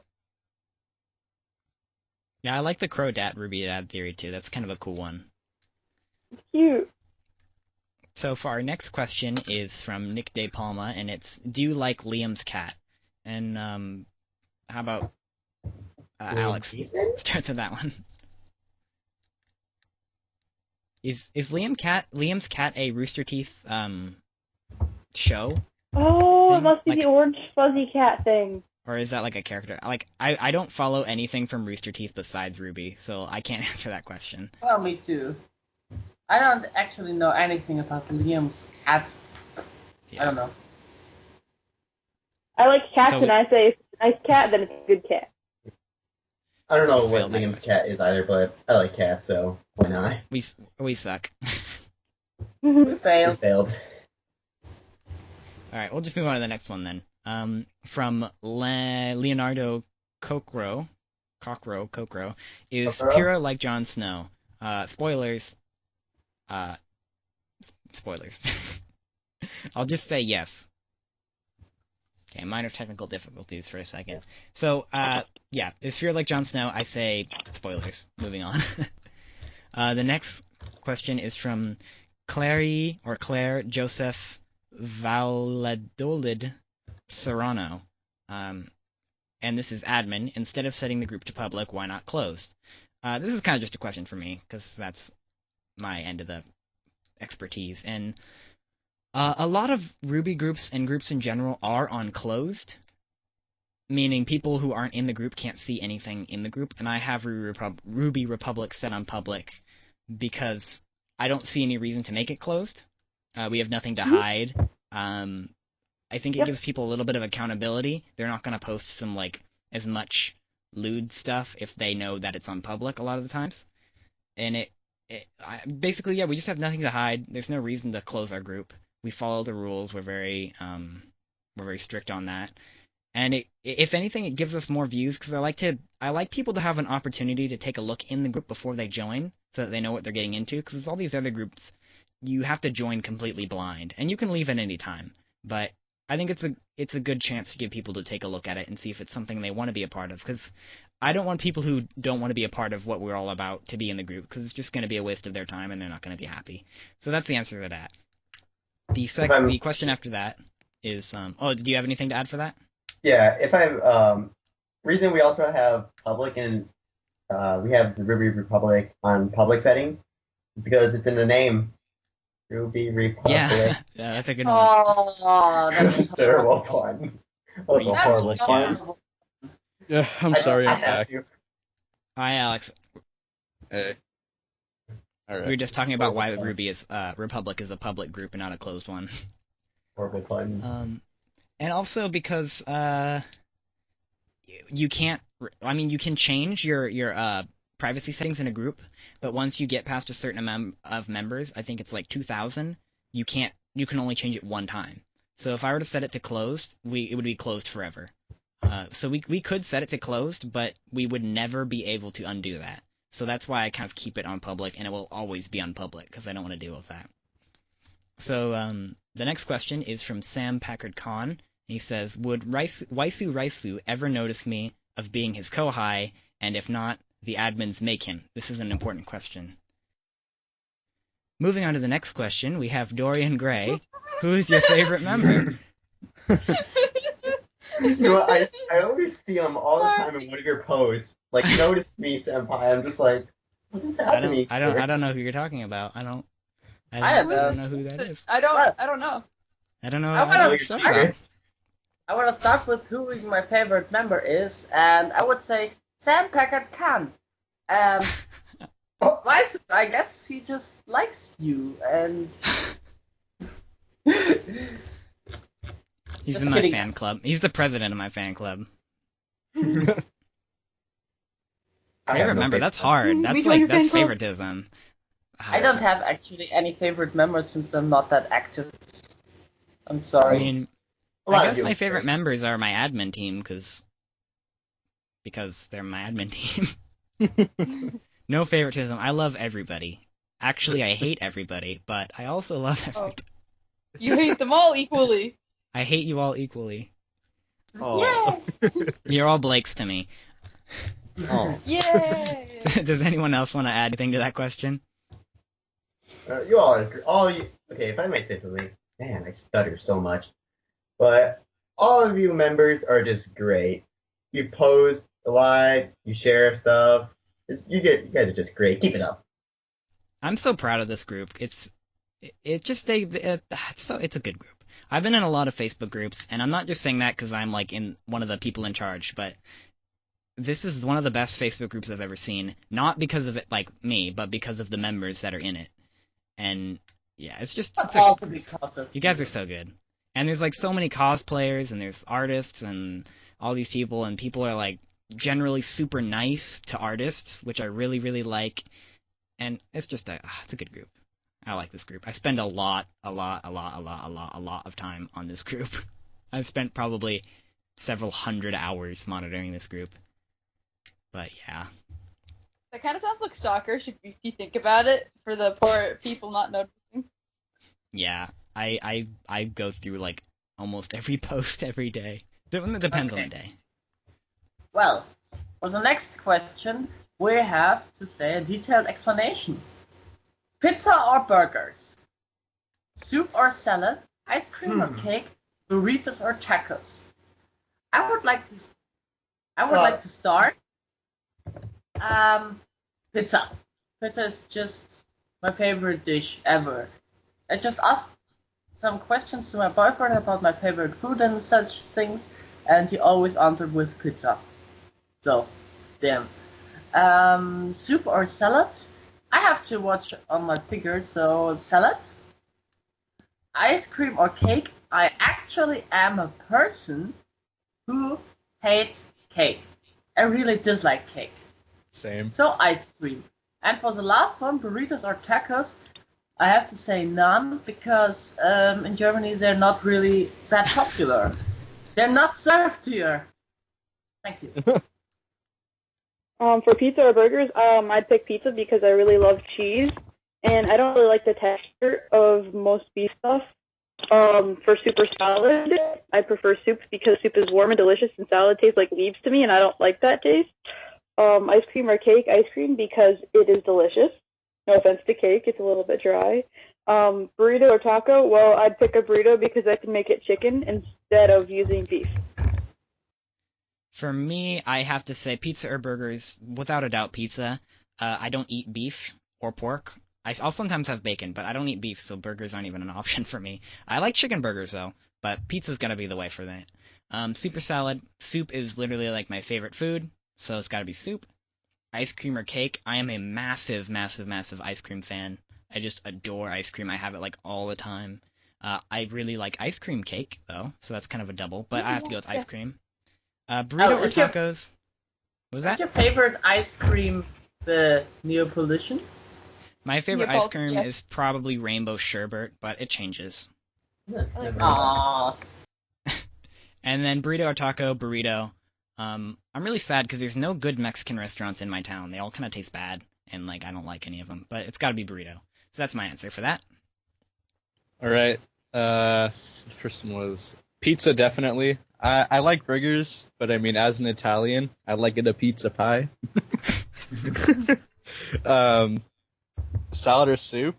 Yeah, I like the Crow Dad Ruby Dad theory too. That's kind of a cool one. It's cute. So for our next question is from Nick De Palma, and it's, do you like Liam's cat? And How about Liam Alex Neeson? starts with that one? Is Liam's cat a Rooster Teeth show Oh, it thing? must be Like, the orange fuzzy cat thing. or is that like a character? Like, I don't follow anything from Rooster Teeth besides RWBY, so I can't answer that question. Well, me too. I don't actually know anything about Liam's cat. Yeah. I don't know. I like cats, So- and I say if it's a nice cat, then it's a good cat. I don't know We what failed that Liam's question. cat is either, but I like cats, so why not? We suck. We We failed. failed. All right, we'll just move on to the next one then. From Leonardo Cocro, is Cocro? Pyrrha like Jon Snow? Spoilers. Spoilers. I'll just say yes. Okay, minor technical difficulties for a second. So, yeah, is Pyrrha like Jon Snow? I say spoilers. Moving on. The next question is from Claire Joseph Valladolid Serrano. And this is admin. Instead of setting the group to public, why not closed? This is kind of just a question for me, because that's my end of the expertise. And a lot of RWBY groups and groups in general are on closed, meaning people who aren't in the group can't see anything in the group. And I have RWBY Republic set on public because I don't see any reason to make it closed. We have nothing to hide. I think it gives people a little bit of accountability. They're not going to post some like as much lewd stuff if they know that it's on public a lot of the times. And basically, yeah, we just have nothing to hide. There's no reason to close our group. We follow the rules. We're very strict on that. And if anything, it gives us more views because I like people to have an opportunity to take a look in the group before they join, so that they know what they're getting into. Because with all these other groups, you have to join completely blind, and you can leave at any time. But I think it's a good chance to give people to take a look at it and see if it's something they want to be a part of. Because I don't want people who don't want to be a part of what we're all about to be in the group, because it's just going to be a waste of their time, and they're not going to be happy. So that's the answer to that. The question after that is, do you have anything to add for that? Yeah, if I'm reason we also have public and we have the RWBY Republic on public setting is because it's in the name. RWBY Republic. Yeah, yeah, that's a good one. Oh, That's that's a terrible pun. That was a That's horrible so pun. horrible. Yeah, I'm sorry, I I'm have back. to. Hi, Alex. Hey. All We were right. just talking about why RWBY is Republic is a public group and not a closed one. Horrible pun. And also because you can't. I mean, you can change your privacy settings in a group, but once you get past a certain amount of members, I think it's like 2,000. You can't. You can only change it one time. So if I were to set it to closed, it would be closed forever. So we could set it to closed, but we would never be able to undo that. So that's why I kind of keep it on public, and it will always be on public because I don't want to deal with that. So the next question is from Sam Packard Khan. He says, would Waisu ever notice me of being his kohai, and if not, the admins make him? This is an important question. Moving on to the next question, we have Dorian Gray. Who is your favorite member? You know what, I always see him all the time in one of your posts. Like, notice me, senpai. I'm just like, what is happening? I don't know who you're talking about. I don't know who that is. I don't know. I don't know. I I don't know wanna who you're talking about. I want to start with who my favorite member is, and I would say Sam Packard Khan. Why? I guess he just likes you, and He's Just in my kidding. fan club. He's the president of my fan club. I have Favorite no member? favorite. That's hard. We That's joined your that's fan club. favoritism. I don't have actually any favorite members since I'm not that active. I'm I sorry. mean, A lot I of guess people my say. favorite members are my admin team because they're my admin team. No favoritism. I love everybody. Actually, I hate everybody, but I also love everybody. You hate them all equally. I hate you all equally. Oh. You're all Blakes to me. Oh. Yay! Does anyone else want to add anything to that question? You all agree. Okay, if I may say something. Man, I stutter so much. But all of you members are just great. You post a lot. You share stuff. You guys are just great. Keep it up. I'm so proud of this group. It's a good group. I've been in a lot of Facebook groups, and I'm not just saying that because I'm like in one of the people in charge, but this is one of the best Facebook groups I've ever seen. Not because of it, like me, but because of the members that are in it. And yeah, That's also because of you guys are so good. And there's like so many cosplayers, and there's artists, and all these people, and people are like generally super nice to artists, which I really, really like. And it's just it's a good group. I like this group. I spend a lot of time on this group. I've spent probably several hundred hours monitoring this group. But yeah. That kind of sounds like stalkerish if you think about it, for the poor people not noticing. Yeah, I go through like almost every post every day. It depends on the day. Well, for the next question, we have to say a detailed explanation. Pizza or burgers? Soup or salad? Ice cream or cake? Burritos or tacos? I would like to start. Pizza. Pizza is just my favorite dish ever. I just asked some questions to my boyfriend about my favorite food and such things, and he always answered with pizza. So, damn. Soup or salad? I have to watch on my figure, so salad. Ice cream or cake? I actually am a person who hates cake. I really dislike cake. Same. So ice cream. And for the last one, burritos or tacos, I have to say none, because in Germany they're not really that popular. They're not served here. Thank you. For pizza or burgers, I'd pick pizza because I really love cheese, and I don't really like the texture of most beef stuff. For soup or salad, I prefer soup because soup is warm and delicious, and salad tastes like leaves to me, and I don't like that taste. Ice cream or cake, ice cream because it is delicious. No offense to cake, it's a little bit dry. Burrito or taco, well, I'd pick a burrito because I can make it chicken instead of using beef. For me, I have to say pizza or burgers, without a doubt pizza. I don't eat beef or pork. I'll sometimes have bacon, but I don't eat beef, so burgers aren't even an option for me. I like chicken burgers, though, but pizza's gotta be the way for that. Soup or salad. Soup is literally like my favorite food, so it's gotta be soup. Ice cream or cake. I am a massive ice cream fan. I just adore ice cream. I have it like all the time. I really like ice cream cake, though, so that's kind of a double, but I have to go with ice cream. Burrito or tacos? Was that? What's your favorite ice cream, the Neapolitan? My favorite ice cream is probably rainbow sherbet, but it changes. Aww. And then burrito or taco, burrito. I'm really sad because there's no good Mexican restaurants in my town. They all kind of taste bad, and like I don't like any of them. But it's got to be burrito. So that's my answer for that. All right. The first one was pizza, definitely. I like burgers, but I mean, as an Italian, I like it a pizza pie. Salad or soup?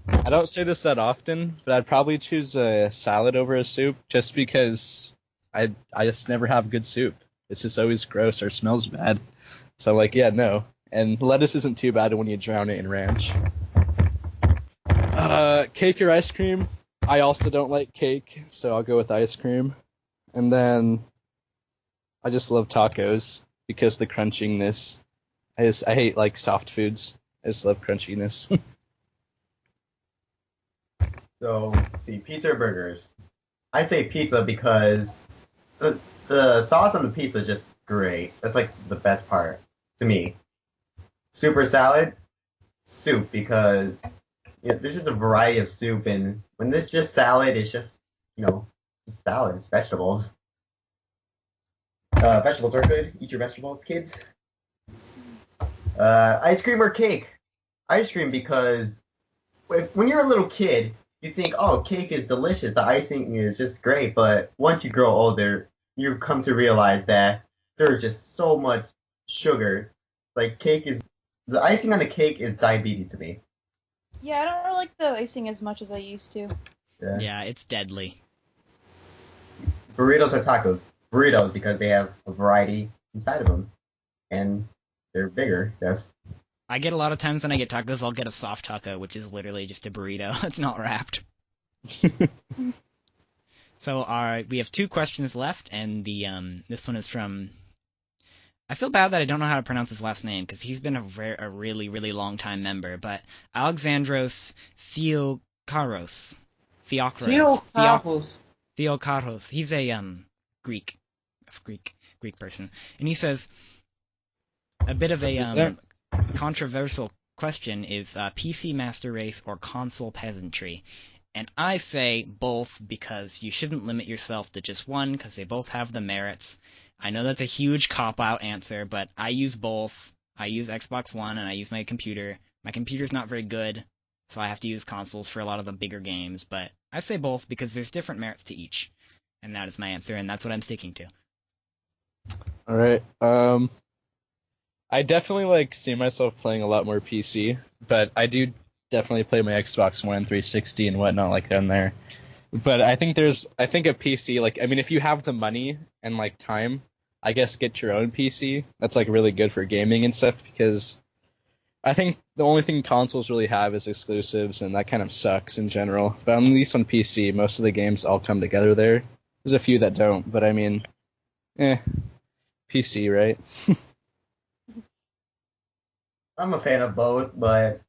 I don't say this that often, but I'd probably choose a salad over a soup just because I just never have good soup. It's just always gross or smells bad. So like, yeah, no. And lettuce isn't too bad when you drown it in ranch. Cake or ice cream? I also don't like cake, so I'll go with ice cream. And then I just love tacos because the crunchiness. I hate like soft foods. I just love crunchiness. So, see, pizza or burgers? I say pizza because the sauce on the pizza is just great. That's like the best part to me. Soup or salad? Soup, because there's just a variety of soup, and when there's just salad, it's just, just salad. It's vegetables. Vegetables are good. Eat your vegetables, kids. Ice cream or cake? Ice cream, because when you're a little kid, you think, oh, cake is delicious. The icing is just great. But once you grow older, you come to realize that there's just so much sugar. Like the icing on the cake is diabetes to me. Yeah, I don't really like the icing as much as I used to. Yeah, it's deadly. Burritos or tacos? burritos because they have a variety inside of them, and they're bigger. Yes. I get a lot of times when I get tacos, I'll get a soft taco, which is literally just a burrito. It's not wrapped. So we have 2 questions left, and this one is from. I feel bad that I don't know how to pronounce his last name because he's been a really, really long time member. But Alexandros Theokaros. Theokaros. He's a Greek person, and he says a bit of a controversial question is PC master race or console peasantry. And I say both because you shouldn't limit yourself to just one because they both have the merits. I know that's a huge cop-out answer, but I use both. I use Xbox One and I use my computer. My computer's not very good, so I have to use consoles for a lot of the bigger games, but I say both because there's different merits to each. And that is my answer, and that's what I'm sticking to. All right. I definitely see myself playing a lot more PC, but I do definitely play my Xbox One, 360, and whatnot down there. But I think a PC, if you have the money and time, I guess get your own PC. That's really good for gaming and stuff because I think the only thing consoles really have is exclusives, and that kind of sucks in general. But at least on PC, most of the games all come together there. There's a few that don't, but PC, right? I'm a fan of both, but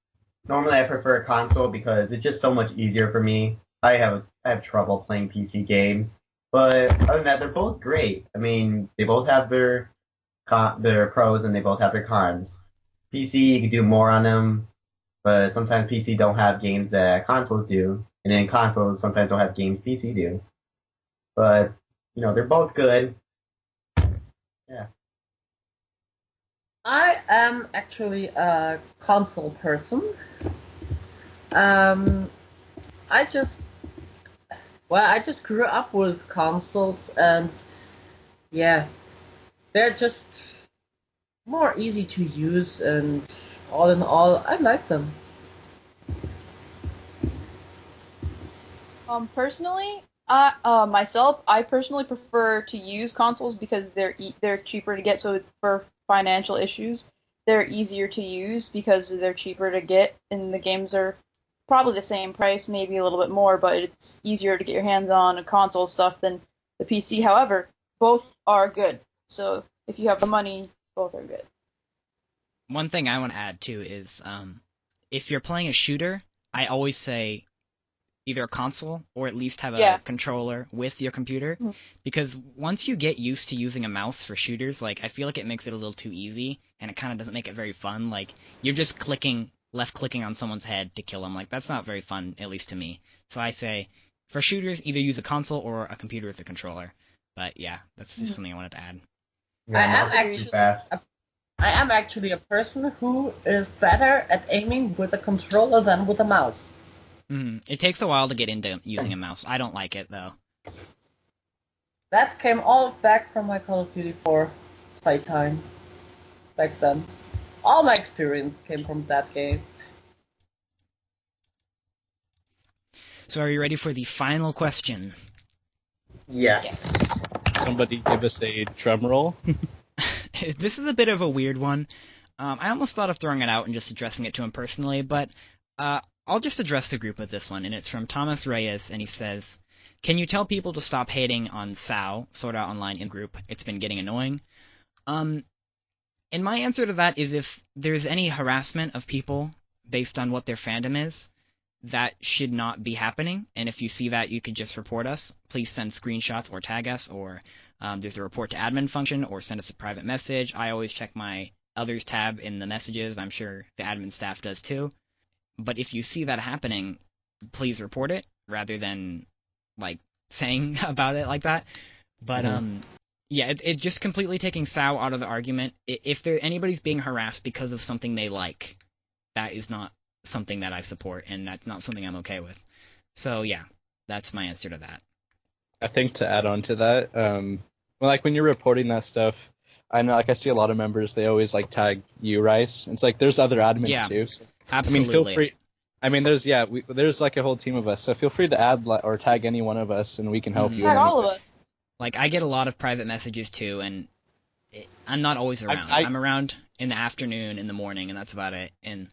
normally I prefer a console because it's just so much easier for me. I have trouble playing PC games, but other than that, they're both great. I mean, they both have their pros and they both have their cons. PC, you can do more on them, but sometimes PC don't have games that consoles do, and then consoles sometimes don't have games PC do. But they're both good. Yeah. I am actually a console person. I just grew up with consoles, and yeah, they're just more easy to use, and all in all, I like them. Personally, I personally prefer to use consoles because they're cheaper to get. So for financial issues, they're easier to use because they're cheaper to get, and the games are probably the same price, maybe a little bit more, but it's easier to get your hands on a console stuff than the PC. However, both are good. So if you have the money, both are good. One thing I want to add too is if you're playing a shooter, I always say either a console or at least have a controller with your computer, because once you get used to using a mouse for shooters, I feel like it makes it a little too easy and it kind of doesn't make it very fun. You're just left clicking on someone's head to kill them. That's not very fun, at least to me. So I say for shooters, either use a console or a computer with a controller. But yeah, that's just something I wanted to add. Yeah, I am actually a person who is better at aiming with a controller than with a mouse. It takes a while to get into using a mouse. I don't like it, though. That came all back from my Call of Duty 4 playtime back then. All my experience came from that game. So are you ready for the final question? Yes. Somebody give us a drum roll. This is a bit of a weird one. I almost thought of throwing it out and just addressing it to him personally, but I'll just address the group with this one, and it's from Thomas Reyes, and he says, "Can you tell people to stop hating on SAO, Sword Art Online, in group? It's been getting annoying." And my answer to that is if there's any harassment of people based on what their fandom is, that should not be happening, and if you see that, you could just report us. Please send screenshots or tag us, or there's a report to admin function, or send us a private message. I always check my others tab in the messages. I'm sure the admin staff does too. But if you see that happening, please report it rather than saying about it like that. But yeah, it just completely taking SAO out of the argument. If anybody's being harassed because of something they like, that is not something that I support, and that's not something I'm okay with. So yeah, that's my answer to that. I think to add on to that, when you're reporting that stuff, I know I see a lot of members, they always tag you, Rice. It's there's other admins too. So, absolutely. Feel free. There's a whole team of us, so feel free to add or tag any one of us, and we can help you. Tag all of us. Like, I get a lot of private messages too, and I'm not always around. I'm around in the afternoon, in the morning, and that's about it. And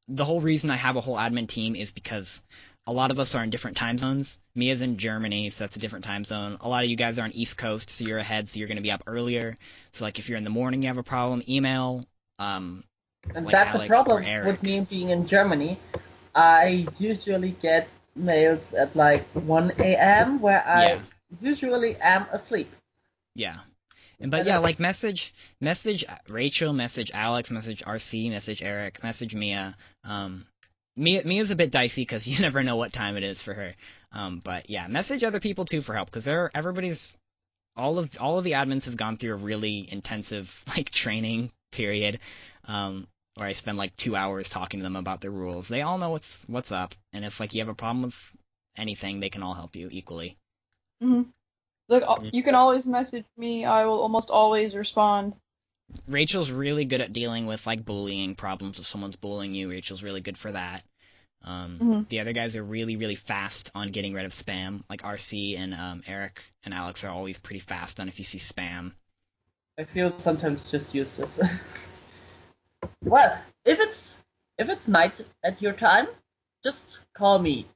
the whole reason I have a whole admin team is because a lot of us are in different time zones. Mia's in Germany, so that's a different time zone. A lot of you guys are on East Coast, so you're ahead, so you're going to be up earlier. So, like, if you're in the morning, you have a problem, email. And like that's Alex the problem or Eric. with me being in Germany. I usually get mails at like 1 a.m. where I Yeah. usually am asleep. Yeah. But And yeah, that's- like message Rachel, message Alex, message RC, message Eric, message Mia. Mia's a bit dicey because you never know what time it is for her. But yeah, message other people too for help because all of the admins have gone through a really intensive like training period, where I spend like 2 hours talking to them about the rules. They all know what's up, and if like you have a problem with anything, they can all help you equally. Look, you can always message me. I will almost always respond. Rachel's really good at dealing with like bullying problems. If someone's bullying you, Rachel's really good for that. The other guys are really, really fast on getting rid of spam. Like RC and Eric and Alex are always pretty fast on if you see spam. I feel sometimes just useless. Well, if it's night at your time, just call me,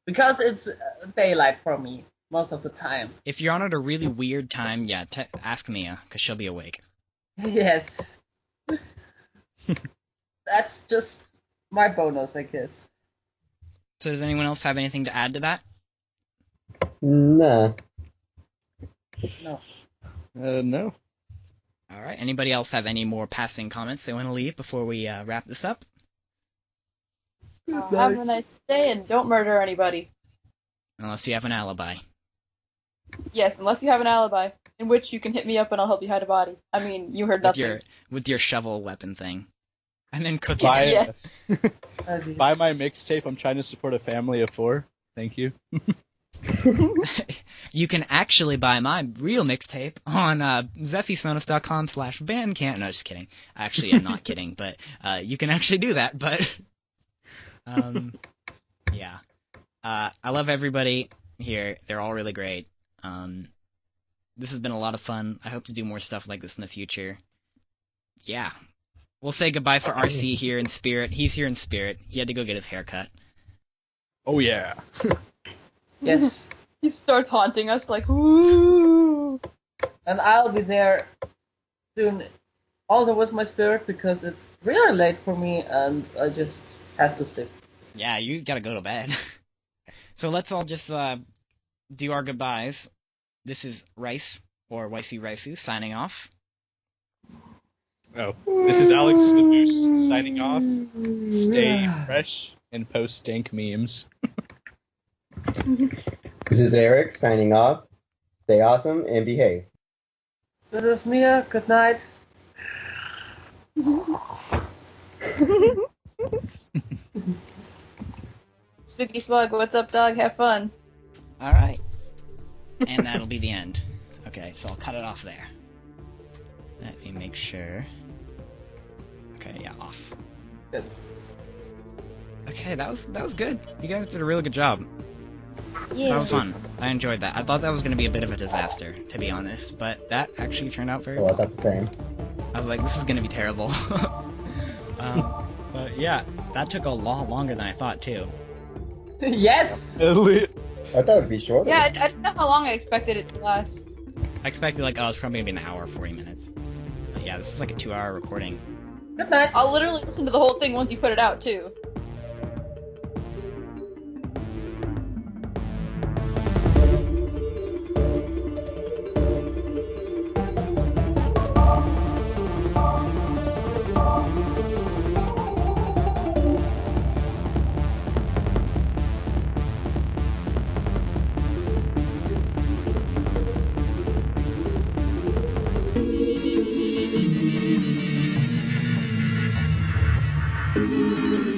because it's daylight for me most of the time. If you're on at a really weird time, yeah, ask Mia because she'll be awake. Yes. That's just my bonus, I guess. So does anyone else have anything to add to that? Nah. No. No. All right. Anybody else have any more passing comments they want to leave before we wrap this up? Have a nice day and don't murder anybody. Unless you have an alibi. Yes, unless you have an alibi, in which you can hit me up and I'll help you hide a body. I mean, you heard nothing. With your shovel weapon thing. And then cook Buy, it. Yeah. buy my mixtape. I'm trying to support a family of 4. Thank you. You can actually buy my real mixtape on zeffysonus.com/bandcamp. No, just kidding. Actually, I'm not kidding, but you can actually do that. But yeah, I love everybody here. They're all really great. This has been a lot of fun. I hope to do more stuff like this in the future. Yeah. We'll say goodbye for RC here in spirit. He's here in spirit. He had to go get his hair cut. Oh yeah. Yes. He starts haunting us like, ooh. And I'll be there soon, also with my spirit, because it's really late for me and I just have to sleep. Yeah, you gotta go to bed. So let's all just do our goodbyes. This is Rice, or Wicey Ricey, signing off. Oh, this is Alex the Moose signing off. Stay fresh and post dank memes. This is Eric signing off. Stay awesome and behave. This is Mia, good night. Spooky Smug, what's up, dog? Have fun. Alright. And that'll be the end. Okay, so I'll cut it off there. Let me make sure. Okay, yeah, off. Good. Okay, that was good. You guys did a really good job. Yeah. That was fun. I enjoyed that. I thought that was going to be a bit of a disaster, to be honest, but that actually turned out very Oh, I well. thought the same. I was like, this is going to be terrible. But yeah, that took a lot longer than I thought, too. Yes! I thought it would be shorter. Yeah, I don't know how long I expected it to last. I expected, like, oh, it's probably going to be an hour, 40 minutes. But yeah, this is like a 2-hour recording. Good night. I'll literally listen to the whole thing once you put it out, too. Thank you.